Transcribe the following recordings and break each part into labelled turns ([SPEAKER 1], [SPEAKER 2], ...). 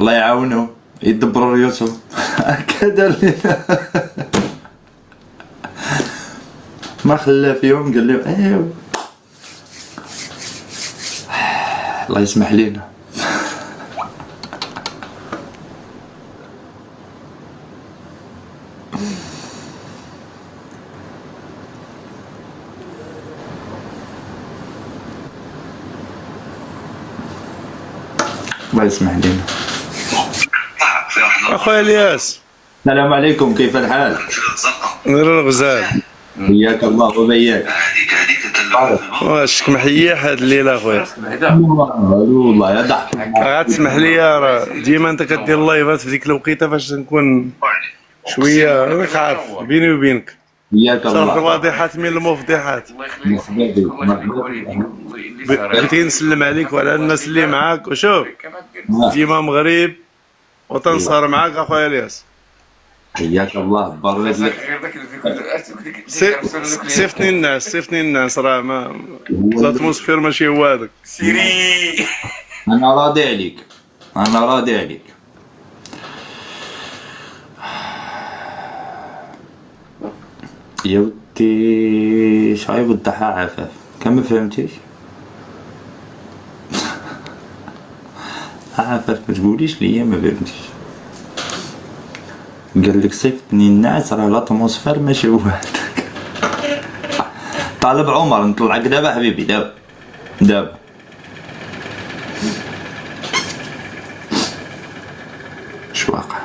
[SPEAKER 1] الله يعاونهم يدبروا ريوسهم. هكذا ما خلى فيهم، قال لهم ايوا الله يسمح لينا. الله يسمح لينا.
[SPEAKER 2] اخويا الياس،
[SPEAKER 1] السلام عليكم، كيف الحال؟
[SPEAKER 2] نور الغزال.
[SPEAKER 1] حياك الله وبياك.
[SPEAKER 2] واشك محيح هاد الليله اخويا.
[SPEAKER 1] والله يا ضحك.
[SPEAKER 2] غتسمح لي راه ديما انت كدير اللايفات في ديك الوقيته فاش نكون شويه راك عارف بيني وبينك.
[SPEAKER 1] حياك
[SPEAKER 2] شرح
[SPEAKER 1] الله.
[SPEAKER 2] الواضحات من المفضحات. بغيت نسلم عليك وعلى الناس اللي معاك، وشوف ديما مغرب وتنصهر معاك اخويا الياس.
[SPEAKER 1] حياك الله، بارك لك.
[SPEAKER 2] صيفطني الناس راه ما الاتموسفير ماشي هو هذاك.
[SPEAKER 3] سيري
[SPEAKER 1] انا راضي عليك، انا راضي عليك. يا ودي شعيب الضحى عفاف، كان ما فهمتيش. عفاف ما تقوليش ليا ما فهمتيش. قال لك صيفطني الناس راه لاتموسفير ماشي هو هذاك. طالب عمر نطلعك دابا حبيبي، دابا شو واقع.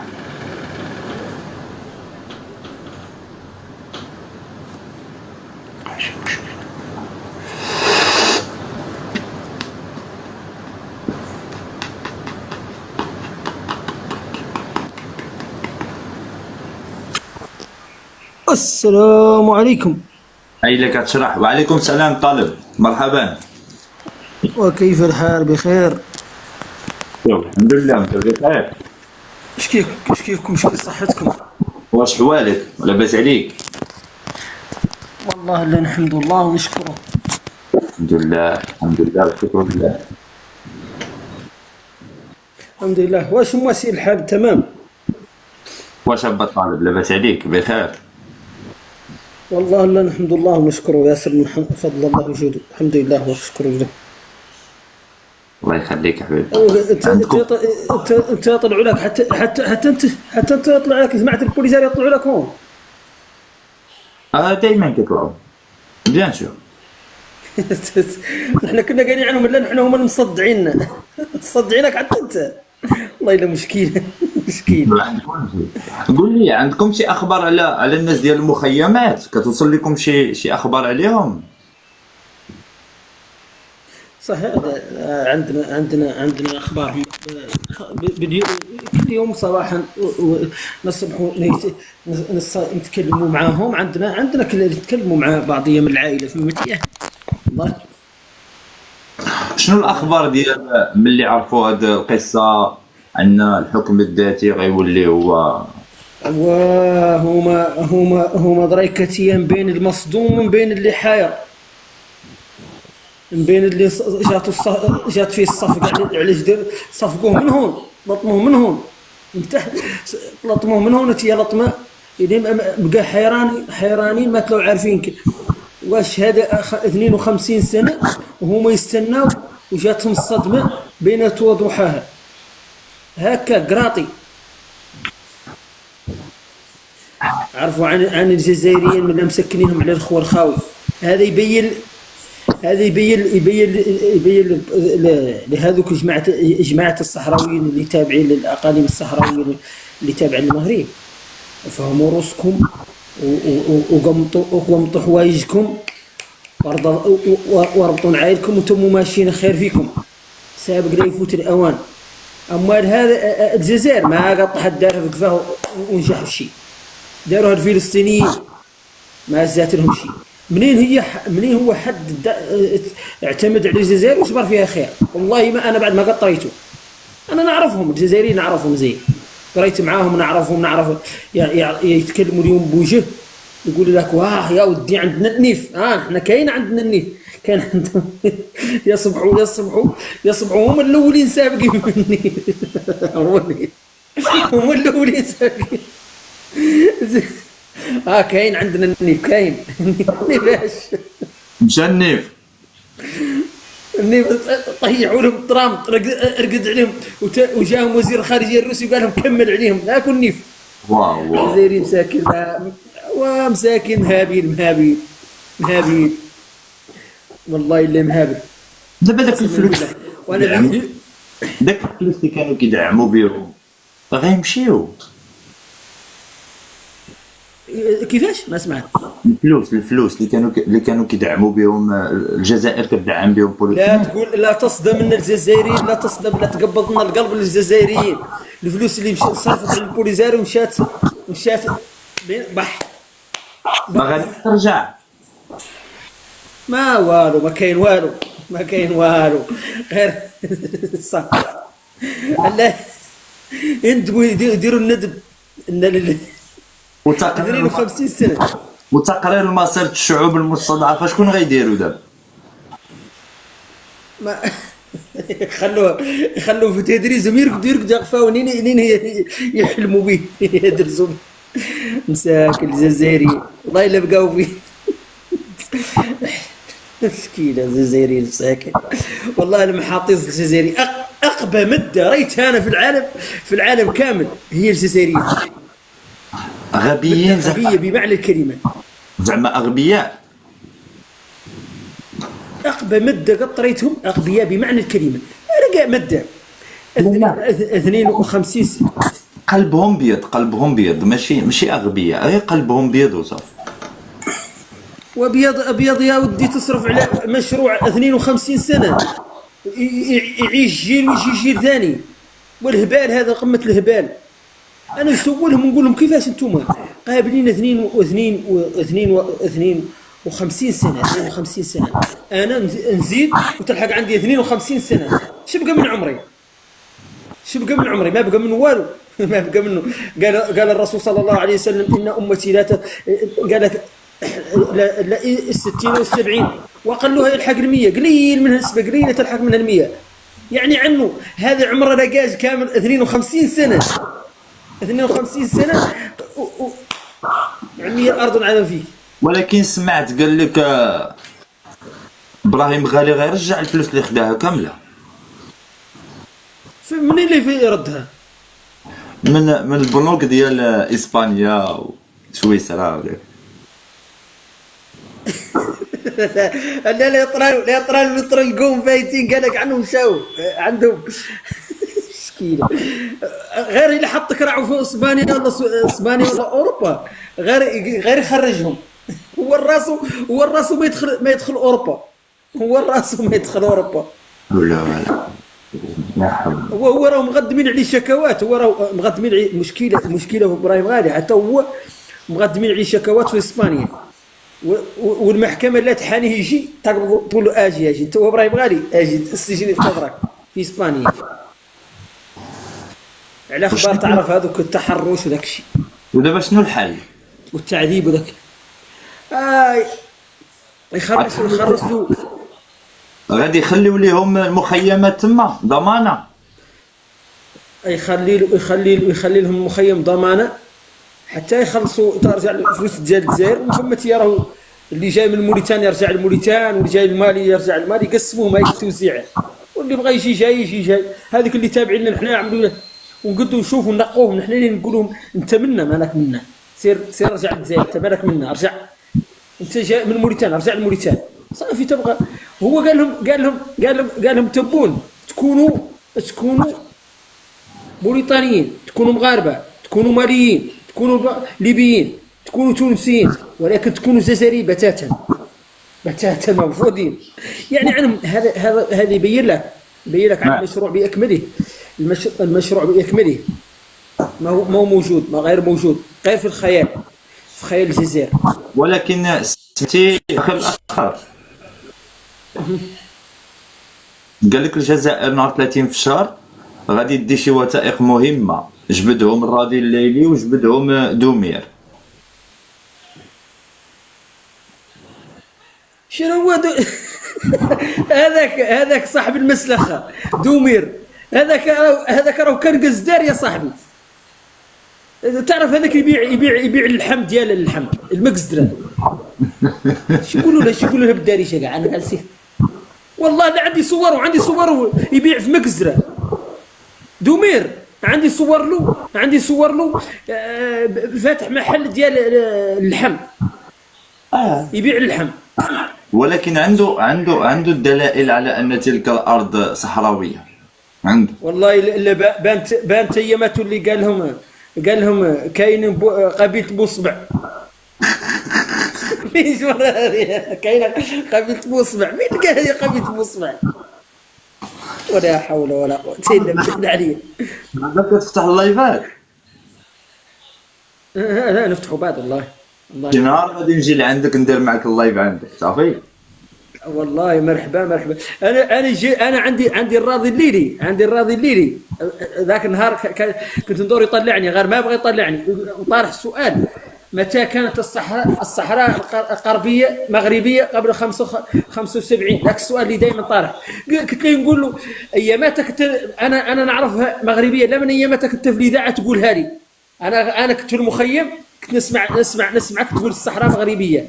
[SPEAKER 4] السلام عليكم.
[SPEAKER 1] هاي لك تشرح. وعليكم السلام طالب، مرحبا.
[SPEAKER 4] وكيف الحال؟ بخير؟
[SPEAKER 1] الحمد لله، انت بخير؟
[SPEAKER 4] اش كيفكم؟ شكون صحتكم؟
[SPEAKER 1] واش حوالك؟ لاباس عليك؟
[SPEAKER 4] والله لا نحمد الله ونشكره.
[SPEAKER 1] الحمد لله الحمد لله والشكر لله.
[SPEAKER 4] الحمد لله. واش مواسي الحال تمام؟
[SPEAKER 1] واش ابا طالب لاباس عليك؟ بخير؟
[SPEAKER 4] والله لا نحمد الله ونشكره، ياسر من فضل الله وجوده. الحمد لله وشكره له.
[SPEAKER 1] الله يخليك يا حبيبي.
[SPEAKER 4] انت يطلعوا لك حتى انت يطلع لك جماعه البوليسار يطلعوا لك هون.
[SPEAKER 1] دايما كيطلعوا بيان سور.
[SPEAKER 4] نحن كنا قايلين عنهم لا نحن هما المصدعين. مصدعينك حتى انت. والله الا مشكله.
[SPEAKER 1] قول لي، عندكم شي اخبار على الناس ديال المخيمات؟ كتوصل لكم شي اخبار عليهم؟
[SPEAKER 4] صحيح، عندنا اخبار كل يوم صباحا نصبحوا نتكلموا معاهم. عندنا كل نتكلموا مع بعضيه من العائله في متيه. والله
[SPEAKER 1] شنو الاخبار ديال ملي عرفوا هاد القصه عندنا الحكم الذاتي غيولي هو؟
[SPEAKER 4] هما دريكتيان بين المصدوم وبين بين اللي حاير، من بين اللي جات فيه الصفقه. علاش صفقوه من هون، لطموه من هون من تحت، لطموه من هون تي لطمه لين بقى حيرانين ما كانوا عارفين واش هذا 52 سنه وهما يستناو وجاتهم الصدمه بين وضوحها هكا قراطي. عرفوا عن الجزائريين من مسكنينهم على الخور الخاوي. هذا يبين لهذوك جماعه الصحراويين اللي تابعين للاقاليم الصحراويين اللي تابعين للمغرب. فهموا روسكم وقمطوا حوايجكم وربطوا نعايلكم وانتم ماشيين خير فيكم. سابق لا يفوت الاوان. امال هذا الجزائر ما قط حد دار في كفاه ونجح في شيء. داروها الفلسطينيين ما زات لهم شيء. منين هو حد اعتمد على الجزائر وصبر فيها خير؟ والله ما انا بعد ما قطريته. انا نعرفهم الجزائريين، نعرفهم زين، قريت معاهم نعرف يتكلموا اليوم بوجه، يقول لك واه يا ودي عندنا النيف. احنا كاين عندنا النيف. كان عندهم يصبحوا هم الاولين سابقين مني. هم الاولين سابقين. كاين عندنا النيف، كاين النيفاش.
[SPEAKER 1] مشى النيف.
[SPEAKER 4] النيف طيحوا لهم الترام، رقد عليهم، وجاهم وزير الخارجيه الروسي وقال لهم كمل عليهم، ناكل النيف.
[SPEAKER 1] واو
[SPEAKER 4] الجزائري مساكن، ومساكن مهابيل والله الا مهابل.
[SPEAKER 1] دابا داك الفلوس،
[SPEAKER 4] وانا
[SPEAKER 1] داك الفلوس اللي كانوا كيدعموا بهم غيمشيو.
[SPEAKER 4] كيفاش ما سمعت؟
[SPEAKER 1] الفلوس اللي كانوا كيدعموا بهم الجزائر، كتدعم بهم
[SPEAKER 4] لا تقول، لا تصدم من الجزائريين، لا تصدم، لا تقبض لنا القلب للجزائريين. الفلوس اللي صرفت على البوليزاري ومشات بح
[SPEAKER 1] ما غاديش ترجع.
[SPEAKER 4] ما والو، ما كاين والو غير صح. لا يندبوا يديروا الندب 52 سنه.
[SPEAKER 1] وتقرير مصير الشعوب المستضعفه شكون غيديروا دابا؟
[SPEAKER 4] ما يخلوه في تدريسهم يرقدوا قفاو نين يحلموا به يدرسوا. مساكن الجزائري والله الا بقاو فيه. مسكينه الجزائري مساكن والله. المحاطيز الجزائري اقبى مده ريتها انا في العالم كامل هي الجزائريين.
[SPEAKER 1] غبيين،
[SPEAKER 4] غبيه بمعنى الكلمه،
[SPEAKER 1] زعما اغبياء.
[SPEAKER 4] اقبى مده قد ريتهم اغبياء بمعنى الكلمه. رقع مده 52 سنه.
[SPEAKER 1] قلبهم بيض ماشي اغبياء، غير قلبهم بيض وصافي.
[SPEAKER 4] وابيض يا ودي، تصرف على مشروع 52 سنه يعيش جيل ويجي جيل ثاني. والهبال هذا قمه الهبال. انا نسولهم نقول لهم كيفاش انتم قابلين 52 سنه. 52 سنه انا نزيد وتلحق عندي 52 سنه. شو بقى من عمري؟ ما بقى منه والو. ما بقى منه. قال الرسول صلى الله عليه وسلم ان امتي قالت لا 60 و70 واقلها يلحق 100. قليل منها نسبه قليله تلحق منها 100. يعني عنه هذا عمره لقاج كامل 52 سنه. 52 سنه عمية الارض ونعلم فيه.
[SPEAKER 1] ولكن سمعت قال لك ابراهيم غالي غيرجع الفلوس اللي خداها كامله.
[SPEAKER 4] منين اللي في ردها؟
[SPEAKER 1] من البنوك ديال اسبانيا وسويسرا.
[SPEAKER 4] لا يطرال متر القوم فايتين قال لك عنهم مشاو عندهم. مسكينه غير اللي حطك راعوا في اسبانيا ولا اوروبا، غير يخرجهم. هو الراس ما يدخل اوروبا.
[SPEAKER 1] ولا
[SPEAKER 4] هو راهم مقدمين عليه شكوات. هو راهم مقدمين عليه مشكله في ابراهيم غالي. حتى هو مقدمين عليه شكوات في اسبانيا، والمحكمه لا تحانيه يجي تقول له اجي انت ابراهيم غالي اجي السجن ينتظرك في اسبانيا. على اخبار تعرف هذوك التحرش وداك الشيء.
[SPEAKER 1] ودابا شنو الحل؟
[SPEAKER 4] والتعذيب وداك يخرجوا.
[SPEAKER 1] غادي يخليو ليهم المخيمات تما ضمانه.
[SPEAKER 4] يخلي لهم المخيم ضمانه حتى يخلصوا ترجع الفلوس ديال الجزائر. وثم تيراهو اللي جاي من موريتانيا يرجع لموريتان، واللي جاي من مالي يرجع لمالي. يقسموهم هاي التوزيع، واللي بغى يجي جاي. هذيك اللي تابعين لنا حنا عملوا ونقدوا نشوفوا نقوهم. نحن اللي نقول لهم انت منا مالك منا، سير رجع للجزائر، انت مالك منا، ارجع. انت جاي من موريتان ارجع لموريتان صافي. تبغى هو قال لهم تبون تكونوا موريتانيين، تكونوا مغاربه، تكونوا ماليين، تكونوا ليبيين، تكونوا تونسيين، ولكن تكونوا جزائريين بتاتا مرفوضين. يعني عنهم هذا يبين لك عن المشروع باكمله. المشروع باكمله ما هو موجود، ما غير موجود، غير في الخيال، في خيال الجزائر.
[SPEAKER 1] ولكن سمعتي اخي الاخر قال لك الجزائر نهار 30 في الشهر غادي يدي شي وثائق مهمه، جبدهم الرادي الليلي وجبدهم دومير.
[SPEAKER 4] شنو هو هذاك صاحب المسلخه دومير، هذاك راه كان قزدار يا صاحبي. تعرف هذاك يبيع اللحم ديال اللحم المقزدره. شو يقولوا له بالدارجه كاع انا نسيت والله. لا عندي صور يبيع في مقزدره دومير. عندي صور له فاتح محل ديال اللحم يبيع اللحم.
[SPEAKER 1] ولكن عنده الدلائل على ان تلك الارض صحراويه عنده.
[SPEAKER 4] والله الا بانت ايامات اللي قال لهم كاين قبيله بوصبع. فين كاين قبيله بوصبع؟ مين قال لي قبيله بوصبع؟ ولا حول ولا قوه الا بالله عليا.
[SPEAKER 1] هذاك تفتح اللايفات؟
[SPEAKER 4] لا نفتحوا بعد والله.
[SPEAKER 1] شي نهار غادي نجي لعندك ندير معك اللايف عندك صافي.
[SPEAKER 4] والله مرحبا. انا عندي الراضي الليلي. ذاك النهار كنت ندور يطلعني غير ما بغى يطلعني. وطارح السؤال متى كانت الصحراء الغربيه مغربيه قبل 75؟ ذاك السؤال اللي دائما طارح. كنت لي نقول له اياماتها كنت انا نعرفها مغربيه، لا من اياماتها كنت في الاذاعه تقولها لي. انا كنت في المخيم كنت نسمعك تقول الصحراء مغربيه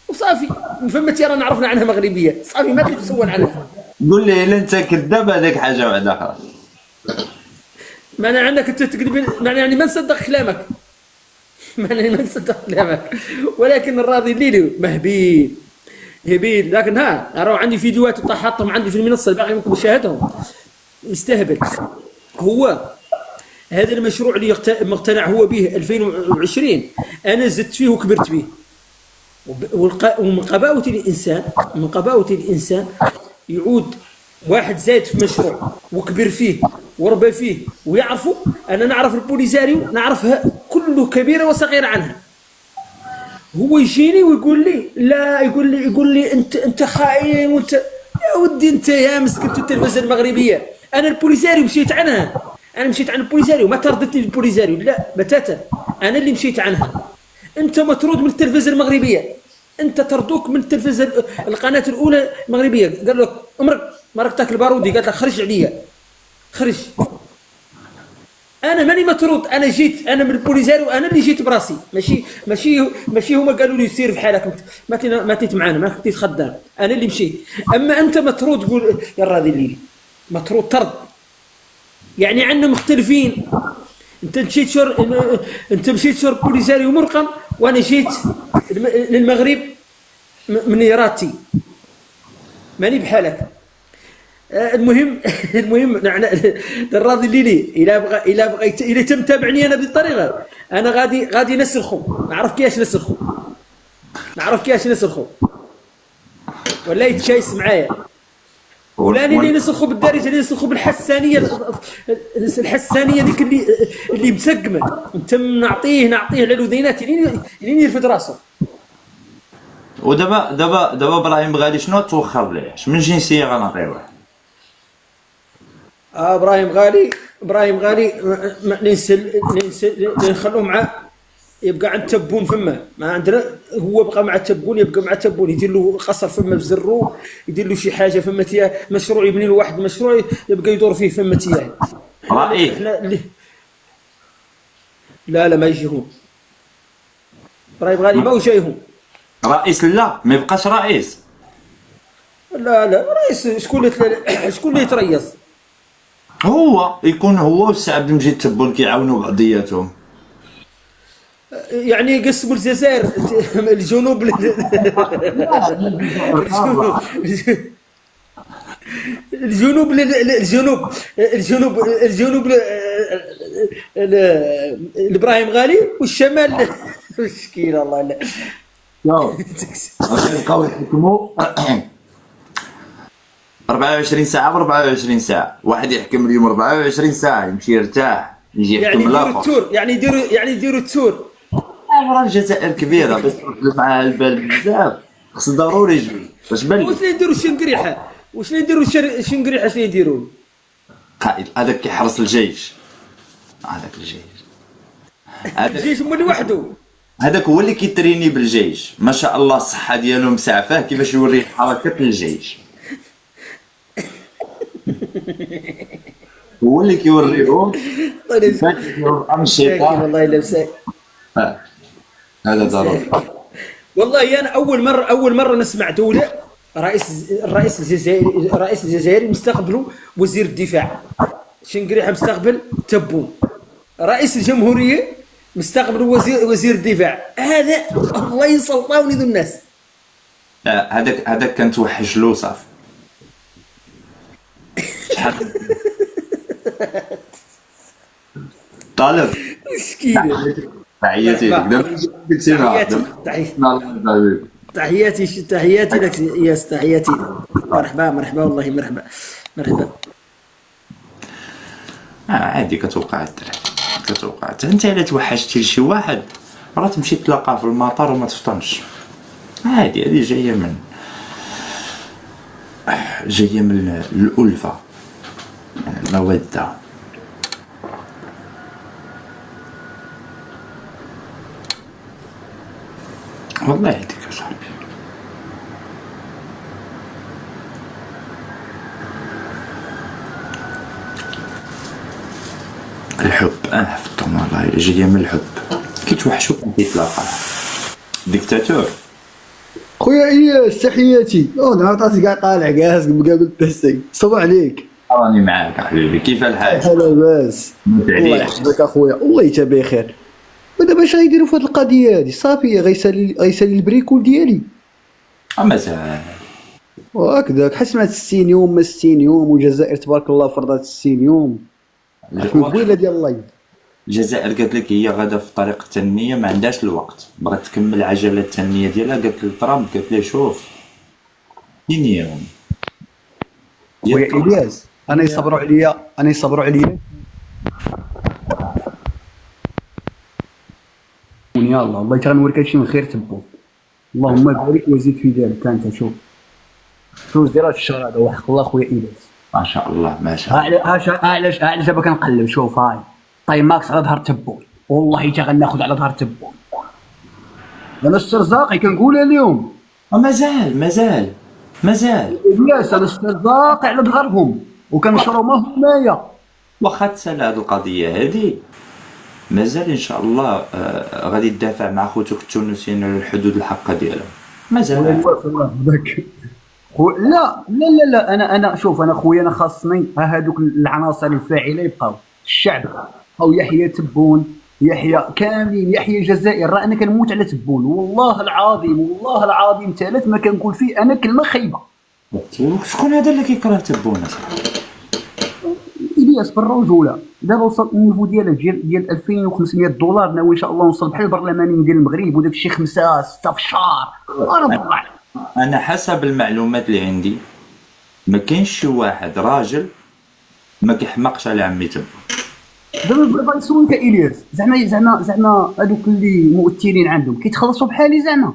[SPEAKER 4] وصافي. من فمتي انا نعرفنا عنها مغربيه صافي، ما تسول عنها.
[SPEAKER 1] قول لي الا انت كذاب هذيك حاجه واحده اخرى.
[SPEAKER 4] معنى عندك انت تكذب، يعني ما نصدق كلامك. ولكن الراضي الليلي هبيل. لكن راه عندي فيديوهات حاطهم عندي في المنصه اللي باقي منكم مشاهدهم. يستهبل. هو هذا المشروع اللي مقتنع هو به 2020 انا زدت فيه وكبرت به. ومن قباوة الإنسان يعود واحد زايد في مشروع وكبر فيه وربى فيه ويعرفه. أنا نعرف البوليساريو نعرفها كله كبيرة وصغيرة عنها. هو يجيني ويقول لي لا، يقول لي أنت خاين وأنت يا ودي أنت يا مسكت التلفزة المغربية. أنا البوليساريو مشيت عنها. أنا مشيت عن البوليساريو، ما ترددتني البوليساريو لا بتاتا. أنا اللي مشيت عنها. انت مطرود من التلفزه المغربيه، انت تردوك من التلفزه القناه الاولى المغربيه. قال لك مرتك البارودي قالت لك خرج عليا خرج. انا ماني مطرود، انا جيت انا من البوليساريو، انا اللي جيت براسي. ماشي هما قالوا لي سير في حالك ما تيت معانا ما كنتي خدام. انا اللي مشيت. اما انت مطرود قول يا راضي الليلي مطرود طرد. يعني عندنا مختلفين. انت مشيت شور بوليساريو مرقم، وانا جيت للمغرب من إرادتي ماني بحالك. المهم الراضي الليلي الى تم تابعني انا بالطريقه انا غادي نسلخو. نعرف كيفاش نسلخو ولا يتشايس معايا. ولاني اللي نسخوا بالدارجه اللي نسخوا بالحسانيه ديك اللي مسقمه نتم نعطيه على الاذينات لين يرفد راسه.
[SPEAKER 1] ودابا ابراهيم غالي شنو توخر ليه؟ من جنسيه غنعطيوه؟ ابراهيم غالي نخلوه مع يبقى عند تبون فمه. ما عندنا هو بقى مع تبون، يبقى مع تبون يدير له قصر فمه في زرو، يدير له شي حاجه فمه تياه مشروع، يبني له واحد مشروع يبقى يدور فيه فمه تياه. رئيس
[SPEAKER 4] لا ما يجي هون. ابراهيم غالي ما هو جاي هون
[SPEAKER 1] رئيس. لا ما يبقاش رئيس.
[SPEAKER 4] لا رئيس شكون اللي يتريص؟
[SPEAKER 1] هو يكون هو والسي عبد المجيد تبون كيعاونوا بعضياتهم.
[SPEAKER 4] يعني يقسموا الجزائر الجنوب الجنوب لابراهيم غالي، والشمال مشكيل الله لا.
[SPEAKER 1] يبقاو يحكموا 24 ساعه ب 24 ساعه. واحد يحكم اليوم 24 ساعه يمشي يرتاح يجي يحكم الاخر.
[SPEAKER 4] يعني يديروا التور.
[SPEAKER 1] راه الجزائر كبيره باش تروح معاها البال بزاف خص ضروري يجي. واش بان
[SPEAKER 4] واش يديروا الشنقريحه؟ الشنقريحه شنو يديروا؟
[SPEAKER 1] قائد هذاك كيحرس الجيش. الجيش
[SPEAKER 4] هما اللي وحده.
[SPEAKER 3] هذاك هو اللي كيتريني بالجيش، ما شاء الله الصحه ديالو مسعفاه كيفاش يوري الحركات للجيش. هو اللي كيوريهم كيفاش يديروا
[SPEAKER 4] مساكن
[SPEAKER 3] الانشطه.
[SPEAKER 4] والله الا مساكن.
[SPEAKER 3] هذا ضروري.
[SPEAKER 4] والله انا اول مره نسمع دوله الرئيس الجزائري مستقبله وزير الدفاع. شنقريحه مستقبل تبون. رئيس الجمهوريه مستقبل وزير الدفاع. هذا الله يسلطوني ذو الناس.
[SPEAKER 3] لا هذاك كان توحش له صافي. شحال طالب
[SPEAKER 4] مسكين.
[SPEAKER 3] تحياتي لك دابا قلتي
[SPEAKER 4] تحياتي لك ياس. تحياتي مرحبا والله مرحبا.
[SPEAKER 3] عادي كتوقع الدراري كتوقع. انت الا توحشتي لشي واحد راه تمشي تلاقاه في المطار وما تفطنش عادي. هذه جايه من الألفة، من المودة. والله يهديك يا صاحبي. الحب حفظتهم والله جاية من الحب. كي توحشوك كيتلاقى ديكتاتور.
[SPEAKER 5] خويا إياس تحياتي. نهار راسي كاع طالع كاع مقابل التحسي. صباح عليك.
[SPEAKER 3] راني معاك حبيبي، كيف الحال؟
[SPEAKER 5] لا باس. الله يحفظك اخويا، الله يتا بخير. ودابا اش غيديروا في هاد القضيه هادي؟ صافي غيسالي البريكول ديالي.
[SPEAKER 3] مازال
[SPEAKER 5] وهكذاك حس مع 60 يوم ما 60 يوم، والجزائر تبارك الله فرضات 60 يوم. طويله ديال الله.
[SPEAKER 3] الجزائر قالت لك هي غادا في طريق التنميه، ما عندهاش الوقت، بغات تكمل عجله التنميه ديالها. قالت لترامب قالت ليه شوف 2 يوم
[SPEAKER 5] خويا الياس انا يصبروا عليا يا الله يتغنورك هادشي من خير تبو. اللهم بارك وزيد في ذلك. انت شوف ديرات الشهر هذا وحق الله خويا الياس
[SPEAKER 3] ما شاء الله ما شاء الله.
[SPEAKER 5] علاش دابا كنقلب شوف هاي طيماكس على ظهر تبون. والله حتى غناخذ على ظهر تبون. انا السرزاقي كنقولها اليوم.
[SPEAKER 3] مازال
[SPEAKER 5] الياس انا السرزاقي على ظهرهم وكنشرو ما همايا.
[SPEAKER 3] واخا تسالى هذه القضيه هذه مازال ان شاء الله. غادي تدافع مع خوتك التونسيين على الحدود الحقه ديالهم مازال.
[SPEAKER 5] لا انا شوف انا خويا انا خاصني هذوك العناصر الفاعله يبقاو الشعب او يحيى تبون يحيى كاملين يحيى الجزائر. راه انا كنموت على تبون والله العظيم ثالث ما كنقول فيه انا كلمه خايبه.
[SPEAKER 3] شكون هذا اللي كيكره تبون؟
[SPEAKER 5] الياس بالرجوله دابا وصل النيفو ديالك ديال 2500 دولار. ناوي ان شاء الله نوصل بحال البرلمانيين ديال المغرب وداك الشيء 5 6 في الشهر.
[SPEAKER 3] انا حسب المعلومات اللي عندي ما كاينش شي واحد راجل ما كيحمقش على عمي تبون.
[SPEAKER 5] دابا بغيت نسولك الياس زعما هذوك اللي مؤثرين عندهم كيتخلصوا بحالي زعما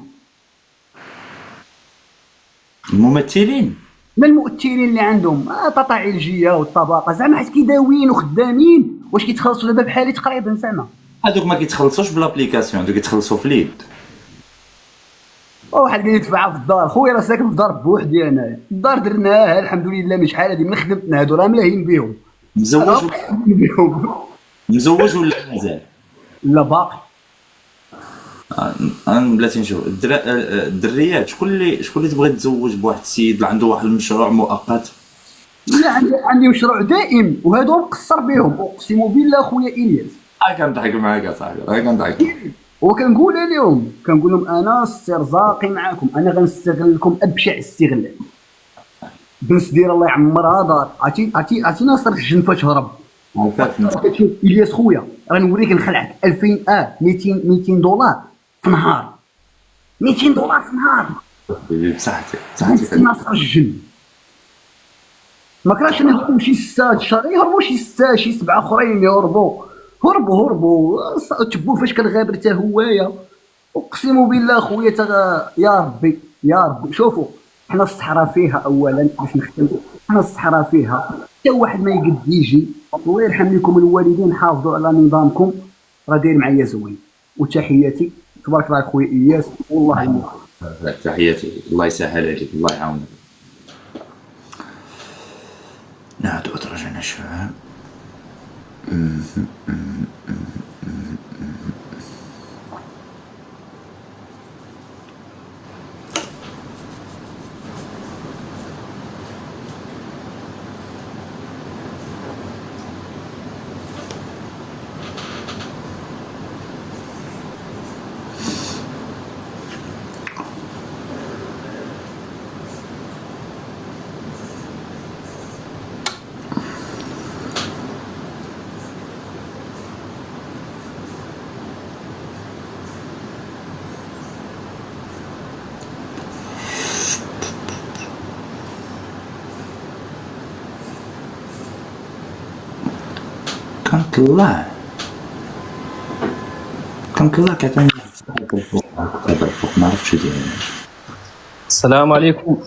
[SPEAKER 3] الممثلين
[SPEAKER 5] ما المؤثرين اللي عندهم تطاع الجيه والطبقه زعما حيت كيداويين وخدامين واش كيتخلصوا دابا بحالي تقريبا زعما؟
[SPEAKER 3] هذوك ما كيتخلصوش بلابليكاسيون، هذوك كيتخلصوا في اليد.
[SPEAKER 5] واحد قال يدفع في الدار. خويا راه ساكن في دار بوحدي انايا. الدار درناها الحمد لله من شحال هادي من خدمتنا. هادو راه ملاهين بهم.
[SPEAKER 3] مزوج ولا مازال؟
[SPEAKER 5] لا باقي.
[SPEAKER 3] انا بلاتي نشوف الدريات شكون اللي تبغي تزوج بواحد السيد اللي عنده واحد المشروع مؤقت؟
[SPEAKER 5] لا عندي مشروع دائم وهادو مقصر بهم اقسم بالله خويا الياس.
[SPEAKER 3] كنضحك معاك يا صاحبي كنضحك.
[SPEAKER 5] وكنقول لهم انا استرزاقي معاكم. انا غنستغلكم ابشع استغلال. بنس دير الله يعمرها دار. عرفتي ناصر الجن فاش هرب. كتشوف الياس خويا راه نوريك نخلعك 2000 200 دولار في نهار. 200 دولار في نهار
[SPEAKER 3] بصحتي
[SPEAKER 5] ناصر الجن. ما كرهتش نهربوا شي 6 الشهر يهربوا شي 6 شي 7 اخرين يهربوا تبون فاش كنغابر حتى هوايا. اقسم بالله خويا يا ربي شوفوا حنا الصحراء فيها اولا باش نختم. حنا الصحراء فيها حتى واحد ما يقد يجي. الله يرحم لكم الوالدين حافظوا على نظامكم راه داير معايا زوين. وتحياتي تبارك الله خويا اياس والله يموت.
[SPEAKER 3] تحياتي، الله يسهل عليك، الله يعاونك. نعود أدرجنا شوية. كنطلع كتعمل الفوق ما عرفتش داير.
[SPEAKER 6] السلام عليكم.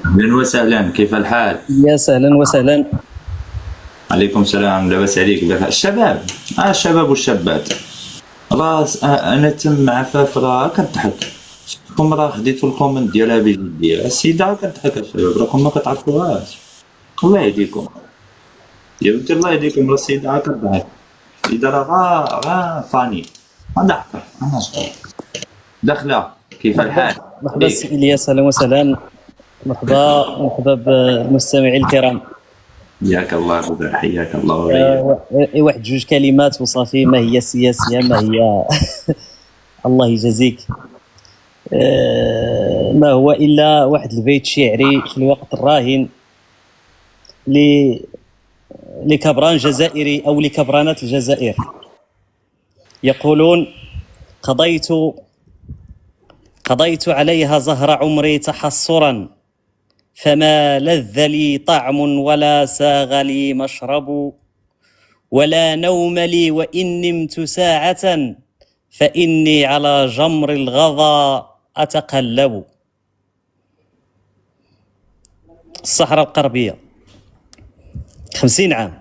[SPEAKER 3] اهلا وسهلا، كيف الحال؟
[SPEAKER 6] يا سهلا وسهلا.
[SPEAKER 3] عليكم السلام، لاباس عليك؟ الشباب الشباب والشابات، راه انا تم عفاف راه كنضحك، شفتكم راه خديتو الكومنت ديالها بجديه، السيده راه كتضحك الشباب، راكم ما كتعرفوهاش. الله يهديكم يا ولدي، الله يهديكم، راه السيده راه كتضحك، السيده راه غا فاني، ما ضحكه داخله. كيف الحال؟
[SPEAKER 6] مرحبا سي الياس، اهلا وسهلا. مرحبا بالمستمعين الكرام.
[SPEAKER 3] حياك الله غدير، حياك الله غدير.
[SPEAKER 6] واحد جوج كلمات وصافي، ما هي السياسيه ما هي الله يجازيك. ما هو الا واحد البيت شعري في الوقت الراهن لكبران جزائري او لكبرانات الجزائر، يقولون: قضيت عليها زهر عمري تحصرا، فما لذ لي طعم ولا ساغ لي مشرب، ولا نوم لي وإن نمت ساعة، فإني على جمر الغضا أتقلب. الصحراء الغربية، 50 عام.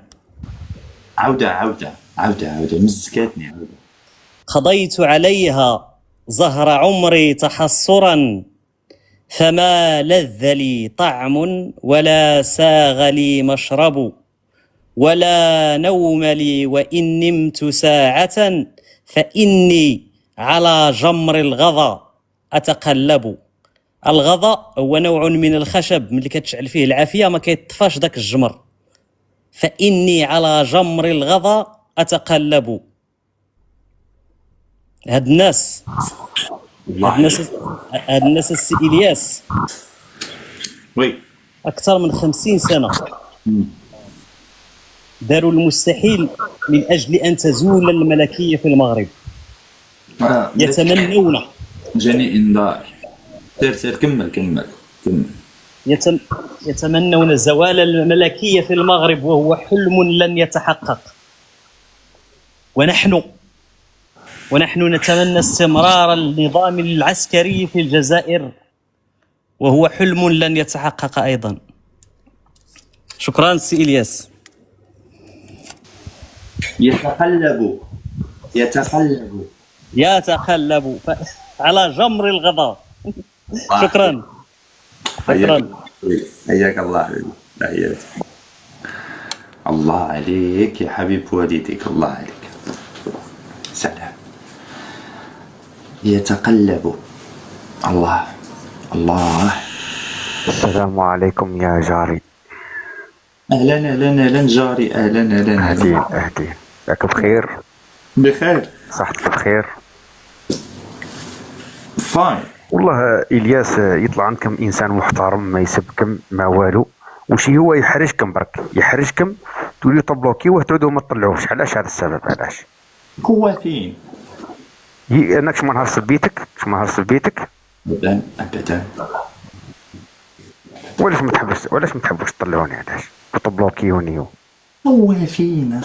[SPEAKER 3] عودة مزكاتني.
[SPEAKER 6] قضيت عليها زهر عمري تحصرا، فما لذ لي طعم ولا ساغ لي مشرب، ولا نوم لي وإن نمت ساعة، فإني على جمر الغضا أتقلب. الغضا هو نوع من الخشب ملي كتشعل فيه العافية ما كيطفاش داك الجمر. فإني على جمر الغضا أتقلب. هاد الناس السي إلياس
[SPEAKER 3] وي
[SPEAKER 6] أكثر من 50 سنة داروا المستحيل من أجل أن تزول الملكية في المغرب. يتمنون،
[SPEAKER 3] جاني انذار. سير كمل.
[SPEAKER 6] يتمنون زوال الملكية في المغرب، وهو حلم لن يتحقق. ونحن نتمنى استمرار النظام العسكري في الجزائر، وهو حلم لن يتحقق أيضا. شكرا سي إلياس. يتقلب على جمر الغضا. شكرا.
[SPEAKER 3] حياك الله حبيبي، تحياتي. الله عليك يا حبيب والديك، الله عليك. سلام. يتقلب. الله.
[SPEAKER 7] السلام عليكم يا جاري.
[SPEAKER 3] اهلا جاري، اهلا.
[SPEAKER 7] اهدين راك بخير؟
[SPEAKER 3] بخير،
[SPEAKER 7] صحتك بخير؟
[SPEAKER 3] فاين
[SPEAKER 7] والله إلياس، يطلع عندكم انسان محترم، ما يسبكم ما والو، وشي هو يحرجكم برك، يحرجكم تولي تبلوكيوه تعودوا ما تطلعوش. علاش؟ هذا السبب. علاش؟
[SPEAKER 3] كوافين
[SPEAKER 7] انك ما نهرس بيتك،
[SPEAKER 3] ابدا.
[SPEAKER 7] وعلاش ما تحبوش تطلعوني؟ علاش وتبلوكيوني؟
[SPEAKER 3] خوافين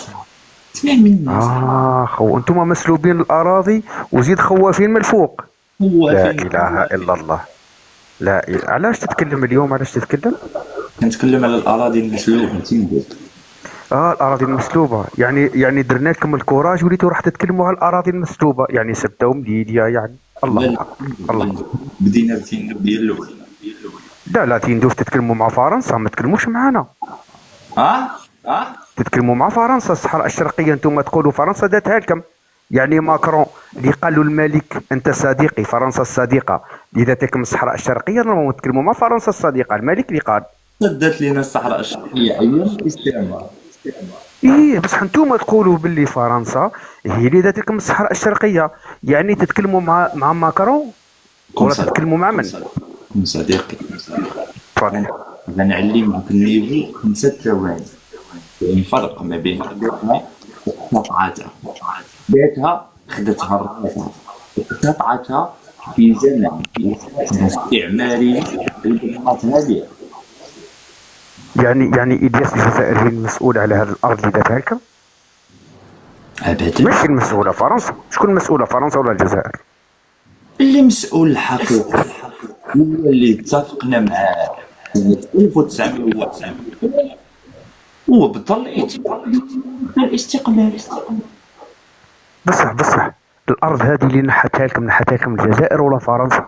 [SPEAKER 3] اسمع مني.
[SPEAKER 7] خو انتم مسلوبين الاراضي وزيد خوافين من الفوق. لا اله الا الله. علاش تتكلم اليوم؟ كنتكلم
[SPEAKER 3] على الاراضي المسلوبه.
[SPEAKER 7] الاراضي المسلوبه، يعني درنا لكم الكوراج وليتوا راح تتكلموا على الاراضي المسلوبه، يعني سبتهم ليبيا يعني.
[SPEAKER 3] لا
[SPEAKER 7] الله
[SPEAKER 3] لا،
[SPEAKER 7] الله.
[SPEAKER 3] بدينا بتندوب ديال الاول.
[SPEAKER 7] لا تندوف تتكلموا مع فرنسا، ما تتكلموش معنا.
[SPEAKER 3] اه اه
[SPEAKER 7] تتكلموا مع فرنسا. الصحراء الشرقيه انتم تقولوا فرنسا داتها لكم. يعني ماكرون اللي قال له الملك انت صديقي، فرنسا الصديقه اللي دات لكم الصحراء الشرقيه، نورمالمون تتكلموا مع فرنسا الصديقه، الملك اللي قال.
[SPEAKER 3] سدت لنا الصحراء الشرقيه ايام الاستعمار.
[SPEAKER 7] ايه بصح انتم تقولوا باللي فرنسا هي اللي دات لكم الصحراء الشرقيه، يعني تتكلموا مع ماكرون ولا تتكلموا مع من؟
[SPEAKER 3] كن صديقي.
[SPEAKER 7] تفضل.
[SPEAKER 3] غنعلمك النيفو 5 ثواني. يعني فرق ما بين بيتها وقطعتها. بيتها خدتها الرافعه، قطعتها في زمن استعماري البلاط هذه.
[SPEAKER 7] يعني الياس الجزائر هي المسؤوله على هذه الارض اللي داتها لكم؟
[SPEAKER 3] ابدا.
[SPEAKER 7] ماشي المسؤوله فرنسا. شكون المسؤوله، فرنسا ولا الجزائر؟
[SPEAKER 3] اللي مسؤول الحقيقي هو اللي اتفقنا معاه سنة 1990 وبطل الاستقلال.
[SPEAKER 7] بصح الارض هذه اللي نحتها لكم الجزائر ولا فرنسا؟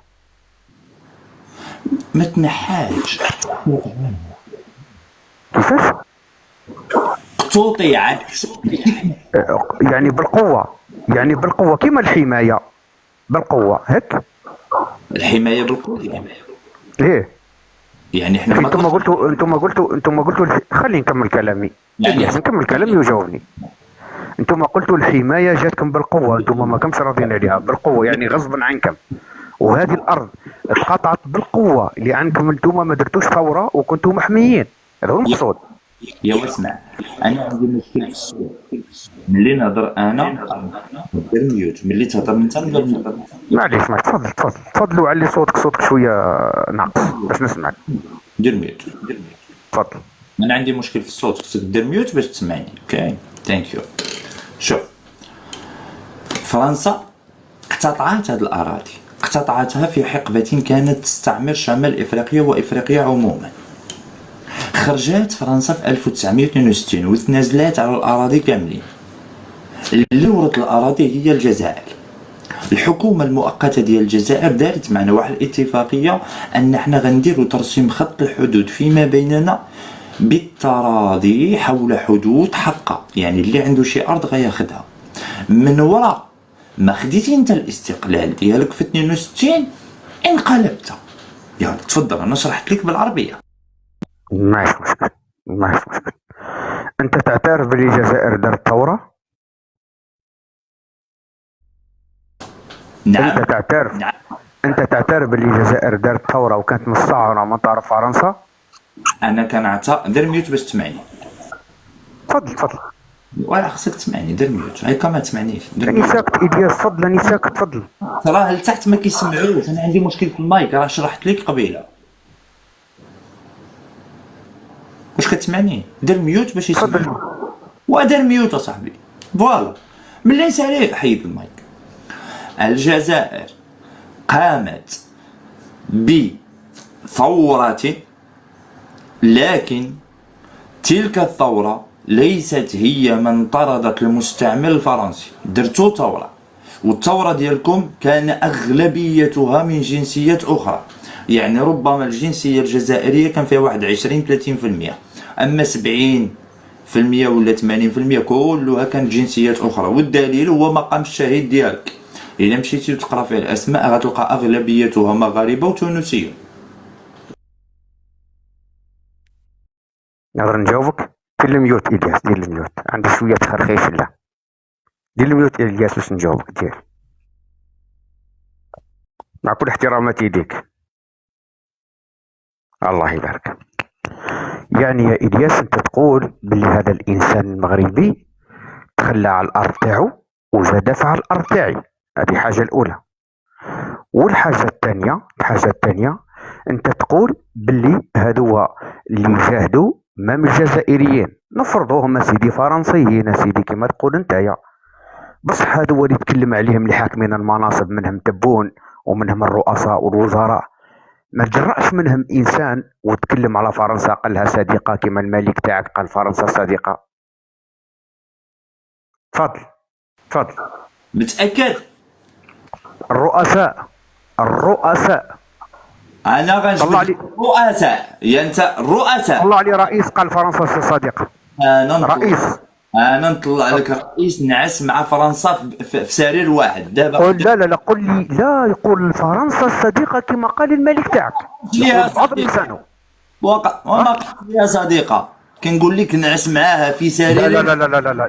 [SPEAKER 3] ما تنحاش.
[SPEAKER 7] كيفاش؟
[SPEAKER 3] قطوطيعت.
[SPEAKER 7] يعني بالقوه كيما الحمايه بالقوه هيك.
[SPEAKER 3] الحماية بالقوة.
[SPEAKER 7] ايه
[SPEAKER 3] يعني احنا ما
[SPEAKER 7] انتم قلتوا خليني نكمل كلامي.
[SPEAKER 3] يعني
[SPEAKER 7] نكمل كلامي وجاوبني. انتم قلتوا الحمايه جاتكم بالقوه، انتم ما كنتش راضيين عليها بالقوه، يعني غصبا عنكم. وهذه الارض اتقطعت بالقوه لانكم انتم ما درتوش ثوره وكنتم محميين. هذا هو المقصود.
[SPEAKER 3] يا واسمع، انا عندي مشكل في الصوت. ملي نهضر انا ندير ميوت، ملي تهضر انت ندير ميوت.
[SPEAKER 7] معليش تفضل وعلي صوتك شويه ناقص باش نسمعك.
[SPEAKER 3] دير ميوت.
[SPEAKER 7] تفضل.
[SPEAKER 3] انا عندي مشكل في الصوت، خصك دير ميوت باش تسمعني. اوكي ثانك يو. شوف، فرنسا اقتطعت هذه الاراضي، اقتطعتها في حقبة كانت تستعمر شمال افريقيا وافريقيا عموما. خرجت فرنسا في 1962 وتنازلات على الاراضي كاملين. اللي ورث الاراضي هي الجزائر. الحكومه المؤقته ديال الجزائر دارت معنا واحد الاتفاقيه ان احنا غنديروا ترسيم خط الحدود فيما بيننا بالتراضي حول حدود حقه، يعني اللي عنده شي ارض غياخدها. من وراء ما خديتي انت الاستقلال ديالك في 62 انقلبت. يلا تفضل، انا شرحت لك بالعربيه.
[SPEAKER 7] ماشي مشكل. انت تعترف بلي الجزائر دارت ثوره؟
[SPEAKER 3] نعم.
[SPEAKER 7] انت تعترف بلي الجزائر دارت ثوره وكانت مستعمره من طرف فرنسا؟
[SPEAKER 3] انا كنعترف. دير ميوت باش تسمعني.
[SPEAKER 7] تفضل.
[SPEAKER 3] ولا خصك تسمعني. دير ميوت. هاكا ما تسمعنيش.
[SPEAKER 7] راني ساكت الياس، تفضل. راني ساكت، تفضل.
[SPEAKER 3] راه لتحت ما كيسمعوش. انا عندي مشكل في المايك، راه شرحت لك قبيله. واش كتسمعني؟ دير ميوت باش يسمعني. ودير ميوت اصاحبي. فوالا ملي نسالي حيد المايك. الجزائر قامت بثورة، لكن تلك الثورة ليست هي من طردت المستعمر الفرنسي. درتو ثورة، والثورة ديالكم كان أغلبيتها من جنسيات أخرى، يعني ربما الجنسية الجزائرية كان فيها واحد 20-30%، أما 70% ولا 80% كلها كانت جنسيات أخرى. والدليل هو مقام الشهيد ديالك. إلا مشيتي وتقرا فيه الأسماء غتلقى أغلبيتها مغاربة وتونسيين.
[SPEAKER 7] نقدر نجاوبك؟ دير الميوت الياس، دير الميوت. عندي شويه تخرخيش. لا دير الميوت الياس باش نجاوبك. دير مع كل احتراماتي ليك. الله يبارك. يعني يا الياس انت تقول باللي هذا الانسان المغربي تخلى على الارض تاعو وجا دافع على الارض تاعي. هذه حاجه الاولى. والحاجه الثانيه انت تقول باللي هذو اللي جاهدوا ما من الجزائريين، نفرضوهم سيدي فرنسيين سيدي كما تقول نتايا، بصح هذو اللي تكلم عليهم اللي حاكمين المناصب، منهم تبون ومنهم الرؤساء والوزراء، ما تجرأش منهم انسان وتكلم على فرنسا قال لها صديقه كما الملك تاعك قال فرنسا صديقه. تفضل تفضل.
[SPEAKER 3] متاكد؟
[SPEAKER 7] الرؤساء
[SPEAKER 3] انا غنجبد
[SPEAKER 7] طلع لي.
[SPEAKER 3] الرؤساء، يا انت الرؤساء.
[SPEAKER 7] طلع لي رئيس قال فرنسا صديقة.
[SPEAKER 3] انا نطلع لك رئيس نعس مع فرنسا في سرير واحد دابا.
[SPEAKER 7] قل لا قل لي لا يقول فرنسا الصديقة كما قال الملك تاعك. بعض لسانه
[SPEAKER 3] وما قلت لي صديقة، كنقول لك نعس معاها في سرير.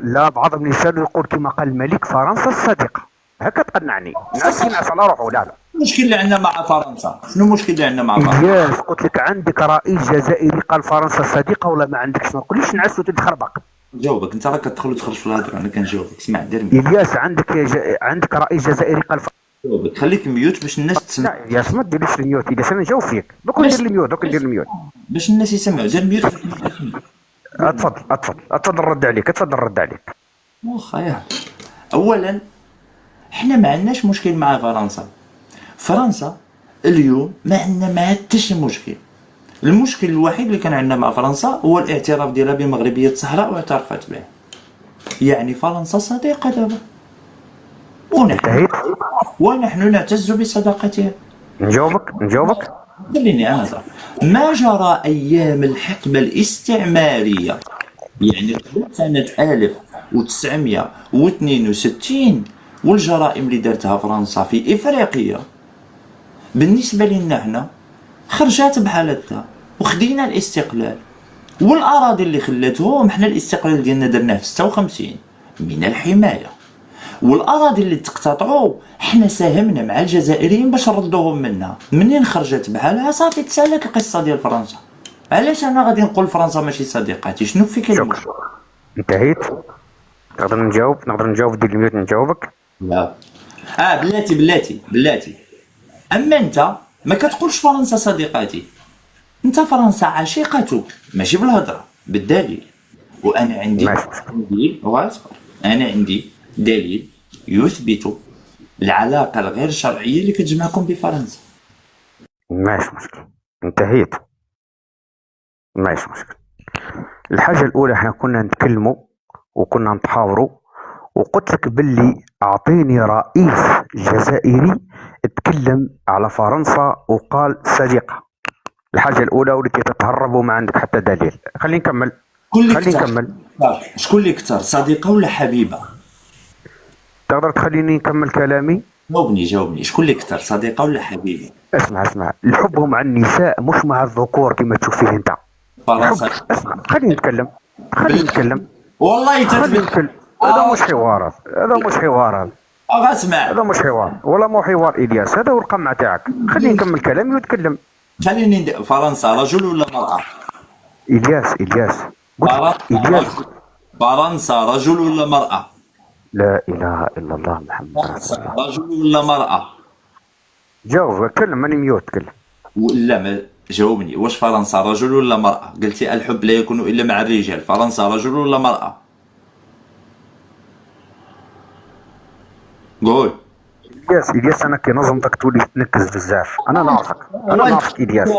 [SPEAKER 7] لا بعض لسانه يقول كما قال الملك فرنسا الصديقة، هكا تقنعني. الناس ينعس على روحه. لا
[SPEAKER 3] المشكل اللي عندنا مع فرنسا، شنو المشكل اللي عندنا مع فرنسا؟
[SPEAKER 7] إلياس قلت لك عندك رئيس جزائري قال فرنسا الصديقة ولا ما عندكش؟ ما تقوليش نعس وتتخربق.
[SPEAKER 3] جاوبك انت، راك تدخل وتخرج في الهضره، انا كنجاوبك. اسمع دير ميوت.
[SPEAKER 7] إلياس عندك رئيس جزائري قال
[SPEAKER 3] جاوبك، خليك ميوت باش الناس تسمع.
[SPEAKER 7] لا إلياس ما ديرليش الميوت. إلياس أنا نجاوب فيك. دوك ندير الميوت
[SPEAKER 3] باش الناس يسمعوا. دير ميوت.
[SPEAKER 7] اتفضل رد عليك.
[SPEAKER 3] واخا يا اولا احنا ما عندناش مشكل مع فرنسا اليوم ما عندنا معها حتى شي مشكل. المشكل الوحيد اللي كان عندنا مع فرنسا هو الاعتراف ديالها بمغربيه الصحراء واعترفت به. يعني فرنسا صديقه دابا، ونحن نعتز بصداقتها.
[SPEAKER 7] نجاوبك.
[SPEAKER 3] خليني انا صح. ما جرى ايام الحقبه الاستعماريه، يعني قبل سنه 1962 والجرائم اللي دارتها فرنسا في افريقيا، بالنسبه لنا حنا خرجات بحال هكا وخدينا الاستقلال. والاراضي اللي خلاتهم حنا الاستقلال ديالنا درناه في 56 من الحمايه، والاراضي اللي تقتطعوا حنا ساهمنا مع الجزائريين باش نردوهم منها. منين خرجت بحالها صافي تسالك القصه ديال فرنسا. علاش انا غادي نقول فرنسا ماشي صديقتي؟ شنو فيك المشكل؟
[SPEAKER 7] انتهيت. نقدر نجاوب دير الميوت نجاوبك.
[SPEAKER 3] لا بلاتي اما انت ما كتقولش فرنسا صديقتي، انت فرنسا عشيقتك، ماشي بالهضره، بالدليل. وانا عندي دليل يثبت العلاقه الغير شرعيه اللي كتجمعكم بفرنسا.
[SPEAKER 7] ماشي مشكل. انتهيت. ماشي مشكل. الحاجه الاولى احنا كنا نتكلموا وكنا نتحاوروا، وقلت لك باللي اعطيني رئيس جزائري تكلم على فرنسا وقال صديقه. الحاجه الاولى وليتي تتهرب وما عندك حتى دليل. خلينا نكمل.
[SPEAKER 3] شكون اللي كثر، صديقه ولا حبيبه؟
[SPEAKER 7] تقدر تخليني نكمل كلامي؟
[SPEAKER 3] جاوبني شكون اللي كثر، صديقه ولا حبيبه؟
[SPEAKER 7] اسمع الحب مع النساء مش مع الذكور كما تشوف فيه انت.
[SPEAKER 3] فرنسا.
[SPEAKER 7] اسمع خليني نتكلم.
[SPEAKER 3] والله
[SPEAKER 7] هذا مش حوار.
[SPEAKER 3] اسمع،
[SPEAKER 7] هذا مش حوار ولا مو حوار إلياس، هذا هو القمع تاعك. خليني نكمل كلامي وتكلم.
[SPEAKER 3] فرنسا رجل ولا مرأة؟
[SPEAKER 7] إلياس
[SPEAKER 3] فرنسا رجل ولا مرأة؟
[SPEAKER 7] لا إله إلا الله محمد رسول الله.
[SPEAKER 3] رجل ولا مرأة؟
[SPEAKER 7] جاوب. كلم ماني ميوت. كلم.
[SPEAKER 3] لا ما جاوبني. واش فرنسا رجل ولا مرأة؟ قلتي الحب لا يكون إلا مع الرجال. فرنسا رجل ولا مرأة؟ قول.
[SPEAKER 7] إلياس أنا كي نظمتك تولي تنكز بزاف. أنا نعرفك إلياس.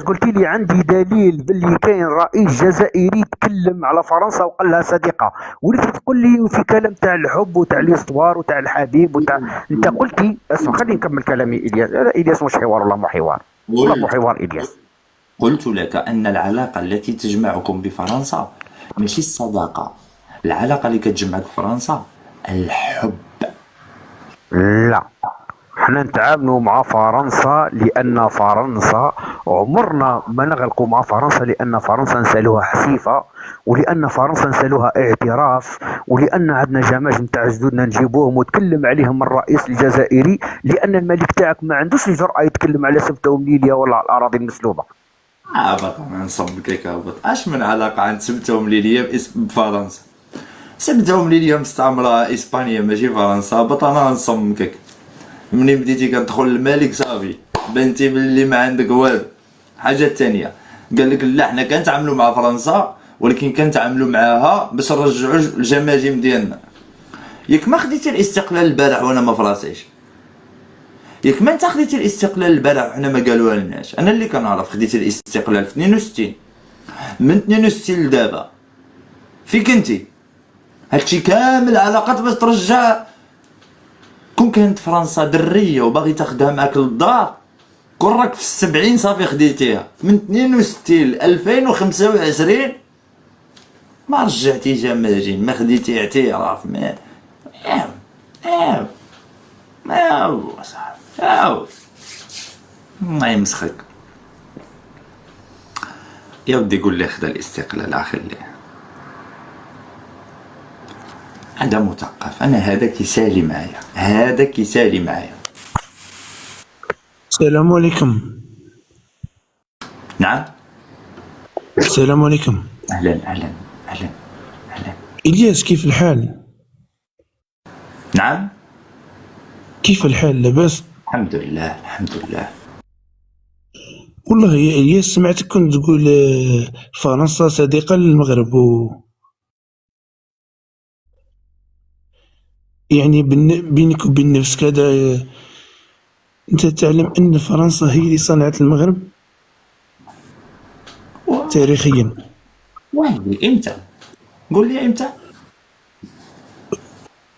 [SPEAKER 7] قلت لي عندي دليل باللي كاين رئيس جزائري تكلم على فرنسا وقال لها صديقة، وليت تقول لي في كلام تاع الحب وتاع الاسطوار وتاع الحبيب انت قلتي. اسمع خليني نكمل كلامي إلياس. هذا إلياس مش حوار ولا مو حوار إلياس.
[SPEAKER 3] قلت لك أن العلاقة التي تجمعكم بفرنسا ماشي الصداقة. العلاقة اللي كتجمعك بفرنسا الحب.
[SPEAKER 7] لا حنا نتعاملوا مع فرنسا لأن فرنسا عمرنا ما نغلقوا مع فرنسا، لأن فرنسا نسالوها حسيفة، ولأن فرنسا نسالوها اعتراف، ولأن عندنا جماج نتاع جدودنا نجيبوهم وتكلم عليهم الرئيس الجزائري، لأن الملك تاعك ما عندوش الجرأة يتكلم على سبتهم ليبيا ولا الأراضي المسلوبة.
[SPEAKER 3] ما نصبك لك هابط. اش من علاقة عند سبتهم ليبيا بفرنسا؟ سبتهم ليبيا مستعمرة اسبانيا ماشي فرنسا. هابط انا نصمكك. منين بديتي كتدخل الملك صافي بنتي باللي ما عندك والو. حاجة تانية قال لك لا حنا كنتعاملوا مع فرنسا ولكن كنتعاملوا معاها باش نرجعوا الجماجم ديالنا. ياك ما خديتي الاستقلال البارح وانا ما فراسيش؟ ياك ما انت خديتي الاستقلال البارح وحنا ما قالوها لناش؟ انا اللي كنعرف خديتي الاستقلال في 62. من 62 لدابا فيك انتي هادشي كامل علاقات باش ترجع. كون كانت فرنسا دريه وباغي تاخدها معاك للدار، كون راك في 70 صافي خديتيها. من 62 ل 2025 ما رجعتي جماجم، ما خديتي اعتراف. ما الله يمسخك يا ودي. قول لي خدا الاستقلال اخليه، هذا مثقف. انا هذا كيسالي معايا، هذا كيسالي معايا.
[SPEAKER 8] السلام عليكم.
[SPEAKER 3] نعم.
[SPEAKER 8] السلام عليكم.
[SPEAKER 3] اهلا اهلا اهلا اهلا.
[SPEAKER 8] الياس كيف الحال؟
[SPEAKER 3] نعم.
[SPEAKER 8] كيف الحال؟ لاباس؟
[SPEAKER 3] الحمد لله الحمد لله.
[SPEAKER 8] والله يا الياس سمعتك كنت تقول فرنسا صديقة للمغرب يعني بينك وبين نفسك هذا انت تعلم ان فرنسا هي اللي صنعت المغرب تاريخيا.
[SPEAKER 3] وين امتى؟ قول لي امتى؟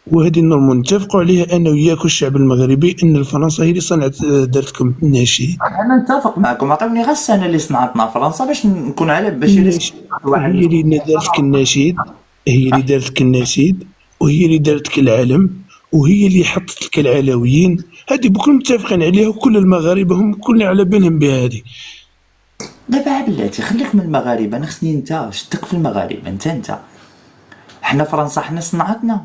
[SPEAKER 8] وهذه نورمال نتفقوا عليها انا وياك والشعب المغربي ان فرنسا هي اللي صنعت دارتكم الناشئين.
[SPEAKER 3] انا نتفق معكم، عطيوني غير السنه اللي صنعتنا فرنسا باش نكون على باش
[SPEAKER 8] هي اللي دارتك النشيد، هي اللي دارتك النشيد، وهي اللي دارتك العلم، وهي اللي حطت لك العلويين. هذه بكل متفقين عليها وكل المغاربه هم كل على بالهم بها هذه.
[SPEAKER 3] دابا بلاتي خليك من المغاربه، انا خصني انت شدك في المغاربه. انت حنا فرنسا حنا صنعتنا.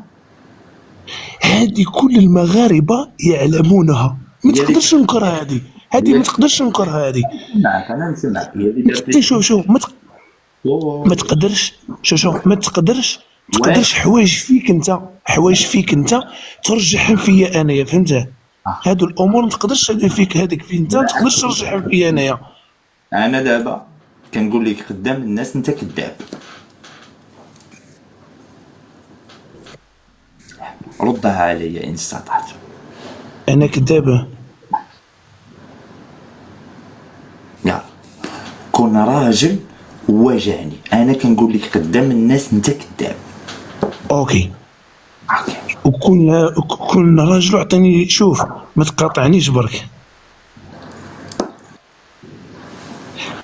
[SPEAKER 8] هذه كل المغاربه يعلمونها، ما تقدرش تنكرها هذه ما تقدرش تنكرها هذه.
[SPEAKER 3] معك انا نمشي معك. هي اللي دارت
[SPEAKER 8] شوف ما تقدرش ما تقدرش حوايج فيك انت ترجعهم فيا انايا، فهمت؟ هادو الامور ما تقدرش فيك، هذيك فين انت ما تقدرش ترجعهم فيا انايا.
[SPEAKER 3] انا دابا كنقول لك قدام الناس انت كذاب. ردها علي ان استطعت.
[SPEAKER 8] انا كذابه؟
[SPEAKER 3] يلا كون راجل وجعني. انا كنقول لك قدام الناس انت كذاب.
[SPEAKER 8] اوكي. وكون راجل عطيني. شوف ما تقاطعنيش برك.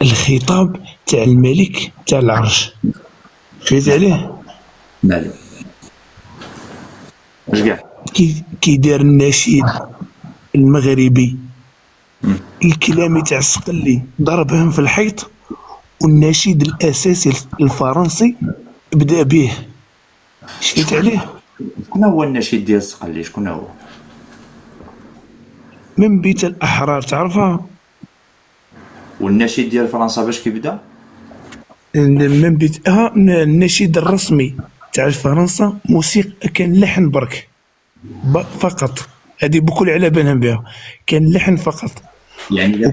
[SPEAKER 8] الخطاب تاع الملك تاع العرش فيت عليه
[SPEAKER 3] مالو واش كاع
[SPEAKER 8] كي دار النشيد المغربي الكلامي تاع الصقلي ضربهم في الحيط، والنشيد الاساسي الفرنسي بدا به. شفت عليه؟
[SPEAKER 3] شكون هو النشيد ديال الصقلي؟ شكون هو؟
[SPEAKER 8] من بيت الاحرار تعرفها؟
[SPEAKER 3] والنشيد ديال فرنسا باش كيبدا؟
[SPEAKER 8] من بيت النشيد الرسمي تاع فرنسا موسيقى كان لحن برك فقط. هذه بكل على بالهم بها، كان لحن فقط.
[SPEAKER 3] يعني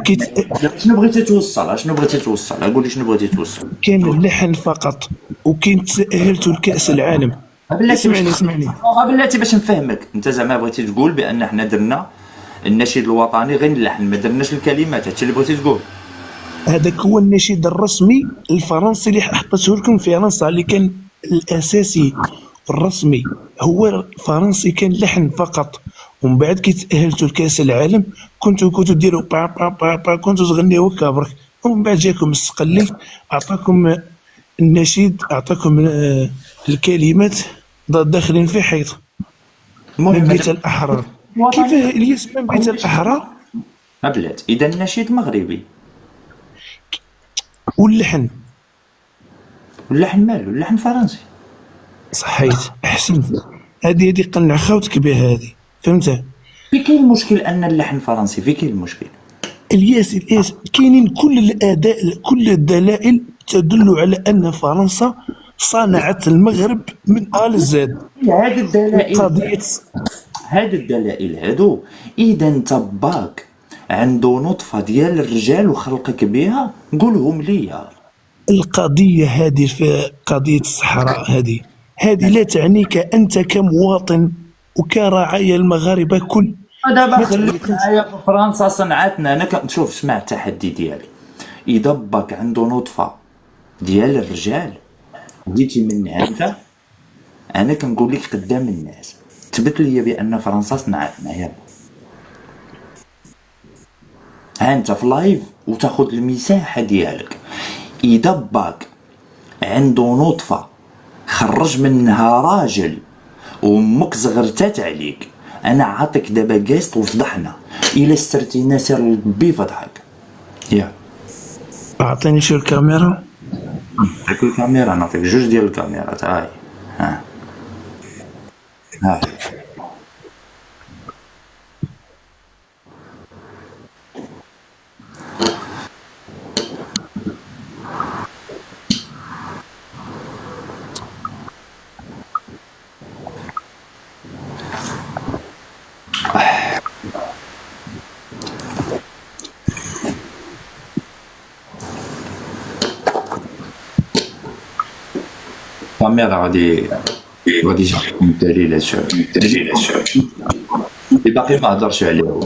[SPEAKER 3] شنو بغيتي توصل؟ شنو بغيتي توصل؟ قول لي شنو بغيتي توصل.
[SPEAKER 8] كان اللحن فقط، وكين تأهلت لكأس العالم. اسمعني
[SPEAKER 3] بلاتي باش نفهمك. انت زعما بغيتي تقول بان حنا درنا النشيد الوطني غير اللحن، ما درناش الكلمات. هادشي اللي بغيتي تقول؟
[SPEAKER 8] هذاك هو النشيد الرسمي الفرنسي اللي حطيته لكم فرنسا، اللي كان الاساسي الرسمي هو فرنسي، كان لحن فقط. ومن بعد كي تأهلتوا لكأس العالم كنتوا ديروا با با با با، كنتوا تغنيوا هكا برك. ومن بعد جاكم الصقلي اعطاكم النشيد، اعطاكم الكلمات داخلين في حيط. من بيت الاحرار. كيف الياس من بيت الاحرار؟
[SPEAKER 3] بلات اذا النشيد مغربي
[SPEAKER 8] واللحن
[SPEAKER 3] مالو؟ اللحن فرنسي.
[SPEAKER 8] صحيت، احسنت. هذه قنع خوتك بها هذه، فهمتها؟
[SPEAKER 3] في كاين المشكل ان اللحن فرنسي، في كاين المشكل.
[SPEAKER 8] الياس كاينين كل الدلائل تدل على ان فرنسا صنعت المغرب من آل الزاد.
[SPEAKER 3] هذه الدلائل هادو اذا انت باك عنده نطفه ديال الرجال وخلقك بها قولهم ليا.
[SPEAKER 8] القضيه هذه في قضيه الصحراء هذه لا تعنيك انت كمواطن وكرعايا المغاربه كل.
[SPEAKER 3] دابا خليك معايا في فرنسا صنعتنا. انا كنشوف سمع التحدي ديالي. اذا باك عنده نطفه ديال الرجال جيتي من هذا انا كنقول لك قدام الناس تثبت لي بان فرنسا صنعتنا يلا. ها انت في لايف وتاخذ المساحه ديالك. اذا باك عنده نطفه خرج منها راجل وامك زغرتات عليك، انا عاطيك دابا كاست وفضحنا. الا استرتينا سير لبي فضحك. يا
[SPEAKER 8] اعطيني شو الكاميرا.
[SPEAKER 3] نعطيك الكاميرا، نعطيك جوج ديال الكاميرات. هاي ها هاي الكاميرا غادي يجيكم دليل دليل اللي باقي ما هضرش عليه.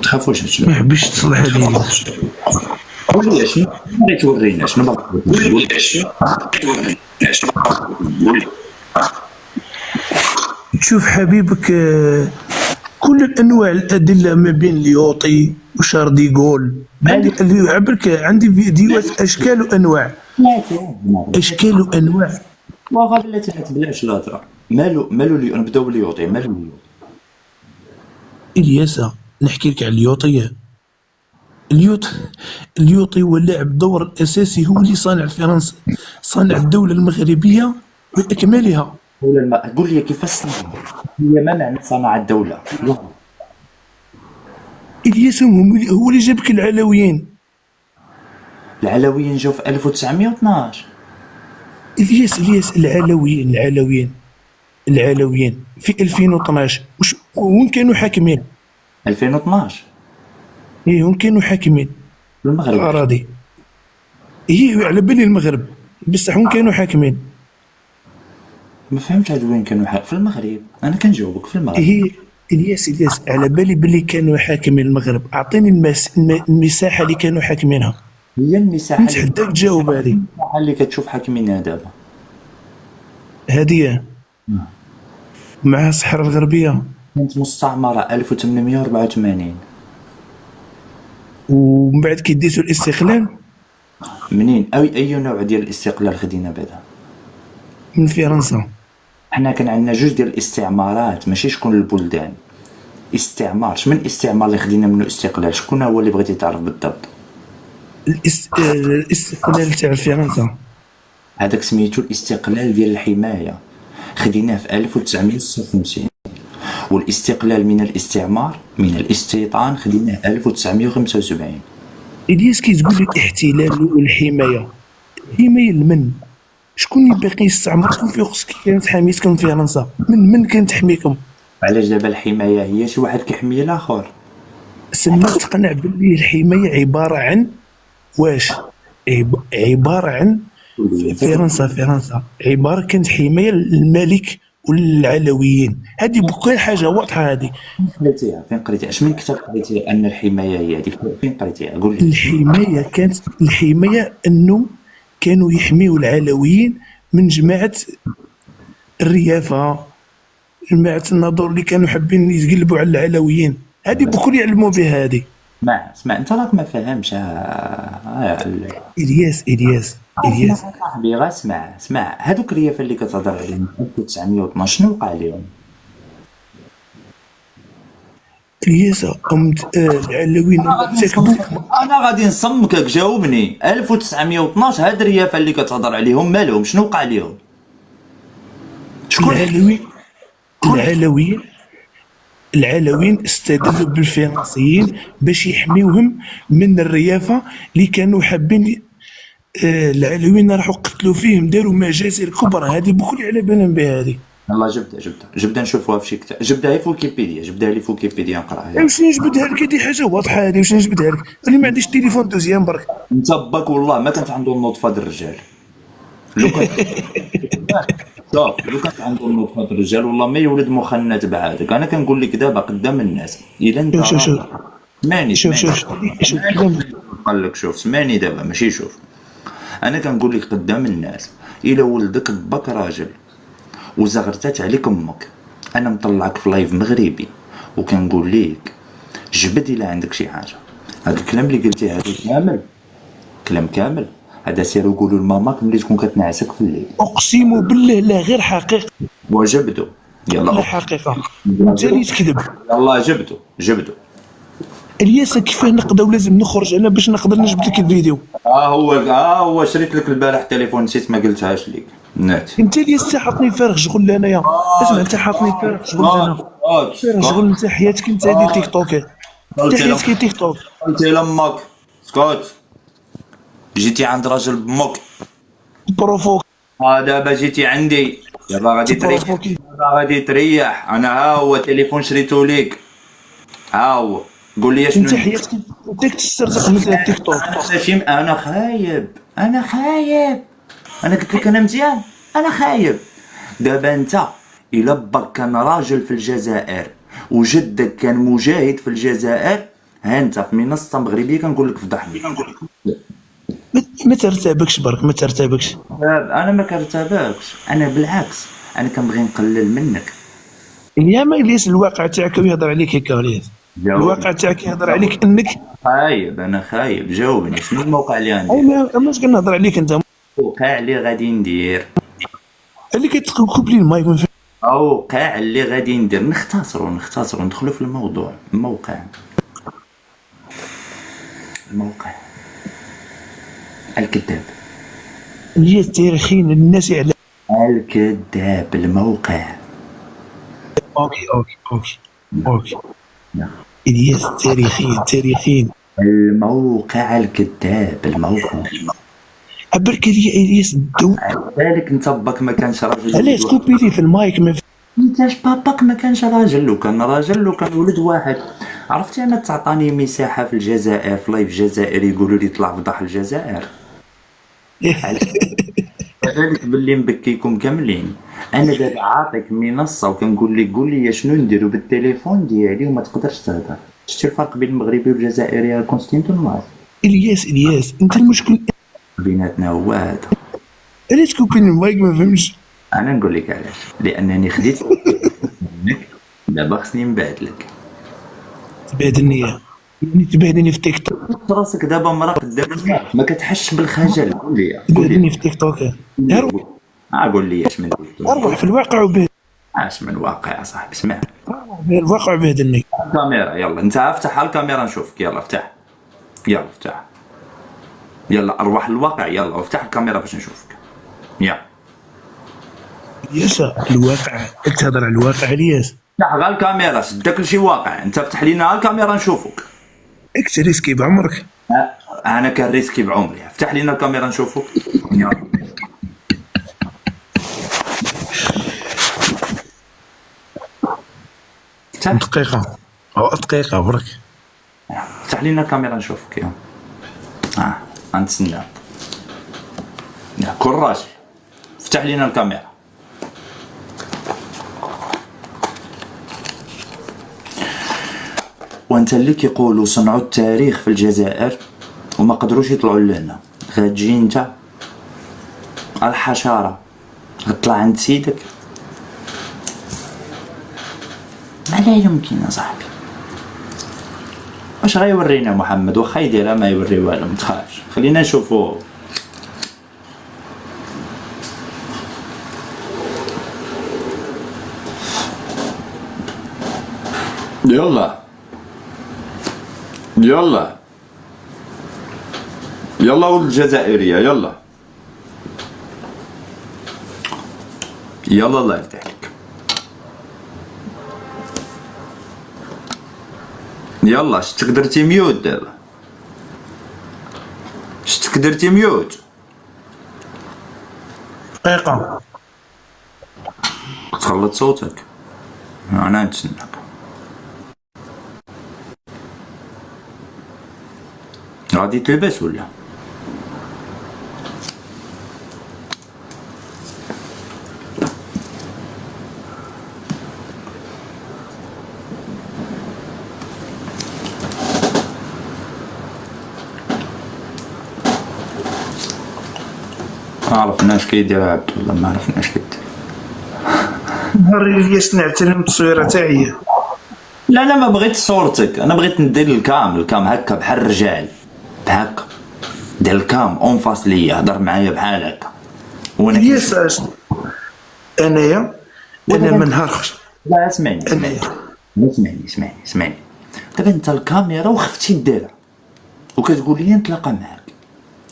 [SPEAKER 3] تخافوش هادشي
[SPEAKER 8] ما حبيتش تصلح هذه.
[SPEAKER 3] قولي شنو بغيت تورينا، شنو باغي تورينا؟
[SPEAKER 8] تشوف حبيبك كل الانواع الادله ما بين ليوطي وشارديغول. اللي يعبرك عندي فيديوهات اشكال وانواع. اشكال وانواع.
[SPEAKER 3] وغادي لا تبلاش الهضره. مالو اللي نبداو ليوطي. مالو
[SPEAKER 8] الياس نحكي لك على الليوطيه. اليوطي هو لاعب دور اساسي، هو اللي صانع فرنسا، صانع الدوله المغربيه باكملها.
[SPEAKER 3] قول لي كيفاش صنع هي، ما معنى صنع الدوله؟
[SPEAKER 8] الياس هو اللي جابك العلويين.
[SPEAKER 3] العلويين جاو في 1912.
[SPEAKER 8] الياس العلويين في 2012 وين كانوا حاكمين؟
[SPEAKER 3] 2012
[SPEAKER 8] ايه وين كانوا حاكمين؟
[SPEAKER 3] في المغرب.
[SPEAKER 8] الاراضي هي على بالي المغرب، بصح وين كانوا حاكمين؟
[SPEAKER 3] ما فهمتش هاد وين كانوا في المغرب. انا كنجاوبك في المغرب.
[SPEAKER 8] هي الياس على بالي بلي كانوا حاكمين المغرب. اعطيني المساحه اللي كانوا حاكمينها.
[SPEAKER 3] هي المساحه
[SPEAKER 8] نتحداك تجاوب هذه.
[SPEAKER 3] المساحه اللي كتشوف حاكمينها دابا
[SPEAKER 8] هاديه مع الصحراء الغربيه
[SPEAKER 3] كانت مستعمره 1884.
[SPEAKER 8] ومن بعد كي ديتو الاستقلال.
[SPEAKER 3] منين؟ اي نوع ديال الاستقلال خدينا بعدا؟
[SPEAKER 8] من فرنسا.
[SPEAKER 3] حنا كان عندنا جوج ديال الاستعمارات، ماشي شكون البلدان. استعمار، شمن الاستعمار اللي خدينا منه استقلال؟ شكون هو اللي بغيتي تعرف بالضبط؟
[SPEAKER 8] الاستقلال تاع فرنسا
[SPEAKER 3] هذاك سميتو الاستقلال ديال الحمايه، خديناه في 1956. والاستقلال من الاستعمار من الاستيطان خديناه 1975.
[SPEAKER 8] الياس كي تقول لي الاحتلال والحمايه، الحمايه لمن؟ شكون اللي باقي يستعمركم في وقت كي كانت حاميتكم فرنسا؟ من كانت تحميكم؟
[SPEAKER 3] علاش دابا الحمايه هي شي واحد كيحمي الاخر؟
[SPEAKER 8] سما تقنع باللي الحمايه عباره عن واش؟ عباره عن فرنسا عباره كانت حمايه للملك والعلويين. هذه بكل حاجه واضحه. هذه
[SPEAKER 3] فين قريتيها؟ اش من كتاب قريتي ان الحمايه هي هذه؟ فين قريتيها؟ قول لي.
[SPEAKER 8] الحمايه انه كانوا يحميوا العلويين من جماعه الريافه، جماعه الناظور اللي كانوا حابين يتقلبوا على العلويين. هذه بكل يعلموا بها. هذه
[SPEAKER 3] اسمع انت راك ما فاهمش.
[SPEAKER 8] الياس
[SPEAKER 3] صاحبي غا اسمع هذوك الريافه اللي كتهضر عليهم 1912 شنو وقع لهم؟
[SPEAKER 8] الياس العلويين
[SPEAKER 3] انا غادي نصمكك. جاوبني. 1912 هاد الريافه اللي كتهضر عليهم مالهم؟ شنو وقع لهم؟ شكون
[SPEAKER 8] العلويين استدلوا بالفرنسيين باش يحميوهم من الريافه اللي كانوا حابين. العلويين راحوا قتلوا فيهم، داروا مجازر كبرى. هذه بكل على بالهم بها. هذه
[SPEAKER 3] يلا جبدها نشوفوها في شي كتاب، جبدها في ويكيبيديا، جبدها لي في ويكيبيديا نقراها.
[SPEAKER 8] واش نجبدها لك؟ هذه حاجه واضحه، هذه واش نجبدها لك؟ انا ما عنديش تليفون دوزيام برك.
[SPEAKER 3] انت باك والله ما كانت عنده النطفه د الرجال. لو كان شوف، لو كانت عنده النطفه د الرجال والله ما يولد مخنث بعادك. انا كنقول لك دابا قدام الناس الا انت
[SPEAKER 8] شوف
[SPEAKER 3] سمعني
[SPEAKER 8] شوف
[SPEAKER 3] قال لك شوف سمعني دابا ماشي شوف. انا كنقول لك قدام الناس الا ولدك باك راجل وزغرتات عليك امك، انا مطلعك في لايف مغربي وكنقول لك جبد الا عندك شي حاجه. هذا الكلام اللي قلتيه هذا كلام كامل هذا سيروا قولوا لماماك ملي تكون كتنعسك في الليل.
[SPEAKER 8] اقسم بالله لا غير حقيقه.
[SPEAKER 3] وجبدوا يلا
[SPEAKER 8] لا حقيقه انت اللي تكذب.
[SPEAKER 3] يلا جبدوا
[SPEAKER 8] الياس كيفاه نقدر ولازم نخرج انا باش نقدر نجبد لك الفيديو.
[SPEAKER 3] هو شريت لك البارح تليفون نسيت ما قلتهاش ليك نات.
[SPEAKER 8] انت الياس حاطني فارغ شغل انايا. اسمع انت حاطني فارغ شغل انا فارغ شغل. انت حياتك انت هذه تيك توك، انت حياتك تيك توك.
[SPEAKER 3] قلت لامك سكوت، جيتي عند راجل بمك
[SPEAKER 8] بروفوك.
[SPEAKER 3] دابا جيتي عندي دابا غادي تريح. انا ها هو التليفون شريته ليك، ها هو قول لي شنو
[SPEAKER 8] انت حياتك انت تسترزق مثل التيك توك.
[SPEAKER 3] انا خايب انا قلت لك انا مزيان، انا خايب. دابا انت الا باك كان راجل في الجزائر وجدك كان مجاهد في الجزائر، ها انت في منصه مغربيه كنقول لك فضحني.
[SPEAKER 8] ما ترتبكش برك، ما ترتبكش.
[SPEAKER 3] انا ما كنرتبكش، انا بالعكس انا كنبغي نقلل منك.
[SPEAKER 8] اليوم الياس الواقع تاعك يهضر عليك هكا الياس، الواقع تاعك يهضر عليك انك
[SPEAKER 3] خايب. انا خايب، جاوبني شنو الموقع اللي عندي؟
[SPEAKER 8] انا ماش كنهضر عليك انت.
[SPEAKER 3] الموقع اللي غادي ندير
[SPEAKER 8] اللي كتكوب لي المايك
[SPEAKER 3] موقع اللي غادي ندير نختصروا ندخلوا في الموضوع. الموقع الكذاب
[SPEAKER 8] الياس تاريخيين الناس يعلم
[SPEAKER 3] الكذاب. الموقع
[SPEAKER 8] اوكي الياس تاريخيين
[SPEAKER 3] الموقع الكذاب. الموقع
[SPEAKER 8] عبرك الياس الدو
[SPEAKER 3] ذلك انت باك ما كانش راجل.
[SPEAKER 8] علاش كوبي لي في المايك؟ ما
[SPEAKER 3] انتاش باباك ما كانش راجل. لو كان راجل لو كان ولد واحد. عرفتي انا تعطاني مساحه في الجزائر في لايف جزائري يقولوا لي طلع فضح الجزائر. كذلك باللي مبكيكم كاملين. انا دابا عاطيك منصه وكنقول لك قول لي شنو نديرو بالتليفون ديالي وما تقدرش تهضر. شتي الفرق بين المغربي والجزائري يا كونستانتين ماس؟
[SPEAKER 8] الياس انت المشكل
[SPEAKER 3] بيناتنا هو هذا.
[SPEAKER 8] علاش كوبي لي المايك؟ ما فهمتش.
[SPEAKER 3] انا نقول لك علاش، لانني خديت دابا خصني نبادلك.
[SPEAKER 8] تبادلني يعني تبهدني في تيك توك.
[SPEAKER 3] راسك دابا مرا قدام الناس ما كتحسش بالخجل. قول لي
[SPEAKER 8] تبهدني في تيك توك.
[SPEAKER 3] قول لي اش من
[SPEAKER 8] اروح في الواقع وبهدلني.
[SPEAKER 3] اش من واقع صاحبي؟ اسمع
[SPEAKER 8] الواقع بهدلني.
[SPEAKER 3] الكاميرا يلا انت افتح الكاميرا نشوفك. يلا افتح يلا اروح للواقع. يلا وافتح الكاميرا باش نشوفك. يلا
[SPEAKER 8] الياس الواقع تهضر على الواقع الياس.
[SPEAKER 3] افتح غير الكاميرا سدك لشي واقع. انت افتح لينا الكاميرا نشوفك.
[SPEAKER 8] اكس ريسكي بعمرك.
[SPEAKER 3] انا كان ريسكي بعمري. افتح لينا الكاميرا نشوفك. يلا
[SPEAKER 8] دقيقة برك.
[SPEAKER 3] افتح لينا الكاميرا نشوفك. يلا غنتسناك. كل راجل افتح لينا الكاميرا. وانت اللي كيقولوا صنعوا التاريخ في الجزائر وما قدروش يطلعوا لنا، غتجي انت الحشرة غتطلع عند سيدك؟ ما لا يمكن يا صاحبي. واش غيورينا محمد؟ واخا يديرها ما يوري والو، متخافش. خلينا نشوفو. يلا ولد الجزائرية. يلا الله يرضي عليك. يلا شتك درتي ميوت دابا.
[SPEAKER 8] دقيقة
[SPEAKER 3] تخلط صوتك، انا نتسناك. غادي تلبس ولا؟ ما عرفناش كيدير عبد والله، ما عرفناش كيدير.
[SPEAKER 8] نهار الياس نعتلم التصويره تاعي.
[SPEAKER 3] لا لا ما بغيت صورتك، انا بغيت ندير الكام هكا بحال الرجال، بهكا دير الكام اون فاس ليا، هضر معايا بحال هكا وانا
[SPEAKER 8] الياس انايا انا من نهار خرج.
[SPEAKER 3] لا اسمعني اسمعني دابا انت الكاميرا وخفتي ديرها وكتقول لي نتلاقى معاك،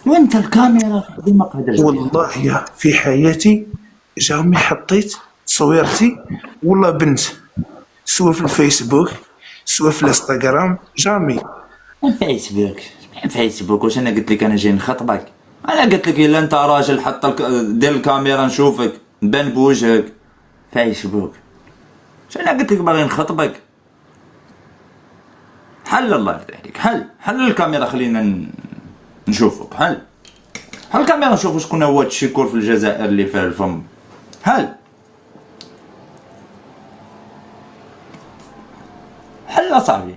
[SPEAKER 3] وانت الكاميرا ديما قادر.
[SPEAKER 8] والله يا في حياتي جامي حطيت تصويرتي والله بنت، سوا في الفيسبوك سوا في الانستغرام، جامي.
[SPEAKER 3] فيسبوك واش انا قلت لك انا جاي نخطبك؟ انا قلت لك الا انت راجل حط دير الكاميرا نشوفك نبان بوجهك. فيسبوك واش انا قلت لك باغي نخطبك؟ حل الله يرضي عليك، حل الكاميرا خلينا نشوفك. حل الكاميرا نشوفوا شكون هو الشيكور في الجزائر اللي فيه الفم. حل اصاحبي.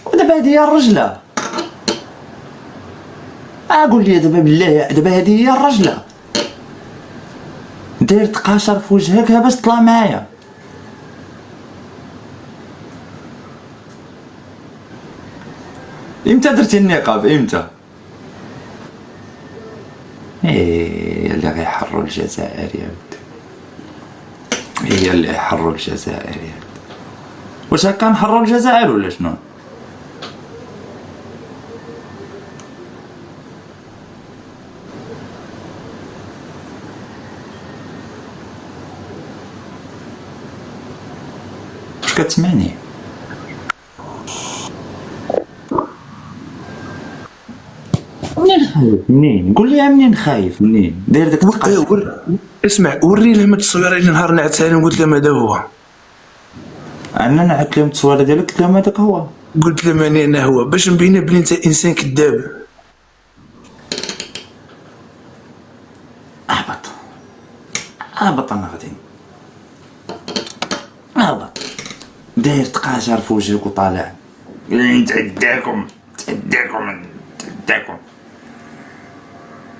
[SPEAKER 3] ودابا هادي هي الرجلة، اقول لي دابا بالله، دابا هادي هي الرجلة، داير تقاشر في وجهك باش تطلع معايا. امتى درتي النقاب امتى؟ ايه اللي غيحروا الجزائر يا ودي، هي اللي يحروا الجزائر يا ودي. واش هكا نحروا الجزائر ولا شنو؟ واش كتسمعني؟ منين خايف؟ منين؟ قول لي منين خايف؟ منين؟ داير داك التقاشر؟
[SPEAKER 8] اسمع وري لهم التصويره اللي نهار نعتها قلت لهم هذا هو.
[SPEAKER 3] انا نعت لهم التصويره ديالك قلت لهم هذاك هو.
[SPEAKER 8] قلت لهم انا هو باش نبين بلي انت انسان كذاب.
[SPEAKER 3] اهبط انا غادي اهبط. داير تقاشر في وجهك وطالع نتعداكم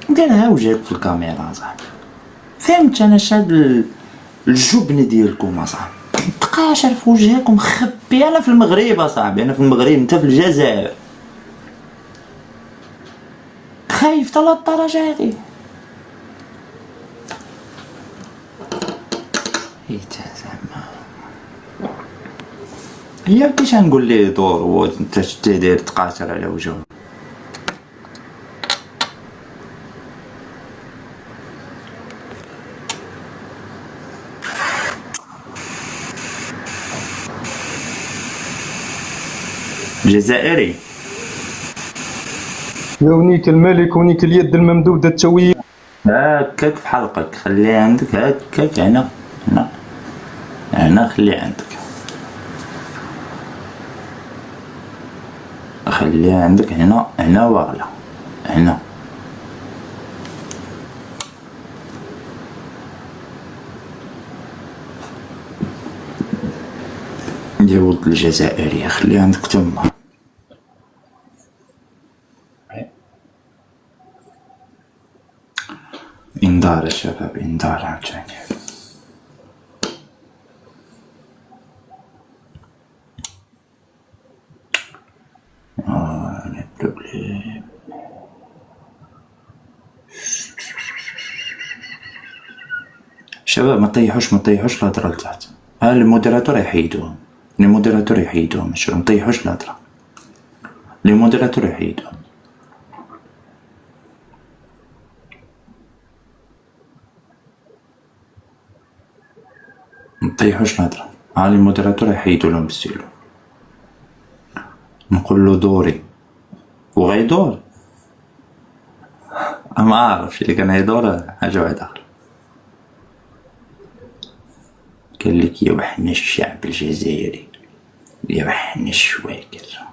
[SPEAKER 3] ديرها وجهك في الكاميرا صاحبي. فهمت انا شاد الجبن ديالكم اصاحبي، تقاشر في وجهك ومخبي. انا في المغرب اصاحبي، انا في المغرب انت في الجزائر، خايف طلع الدرجه هادي. هي كيش نقول ليه دور وانت داير تقاتل على وجهه. جزائري
[SPEAKER 9] يا ونيك الملك ونيك اليد الممدودة التوية.
[SPEAKER 3] هكاك في حلقك، خليه عندك هكاك. هنا خليه عندك، خليه عندك هنا واغلة هنا. يا ولد الجزائري خليه عندك تما. انذار يا شباب، انذار عاوتاني. شباب ما تطيحوش الهضره لتحت. ها الموديراتور يحيدوهم، ما نطيحوش الهضره، الموديراتور يحيدوهم. ما تطيحوش الهضره، ها الموديراتور يحيدو لهم بالسيلو. نقول له دوري وغيدور. ما عارفش اللي كان يدور حاجة واحدة أخرى. قال لك يا وحنا الشعب الجزائري، يا وحنا الشواكر.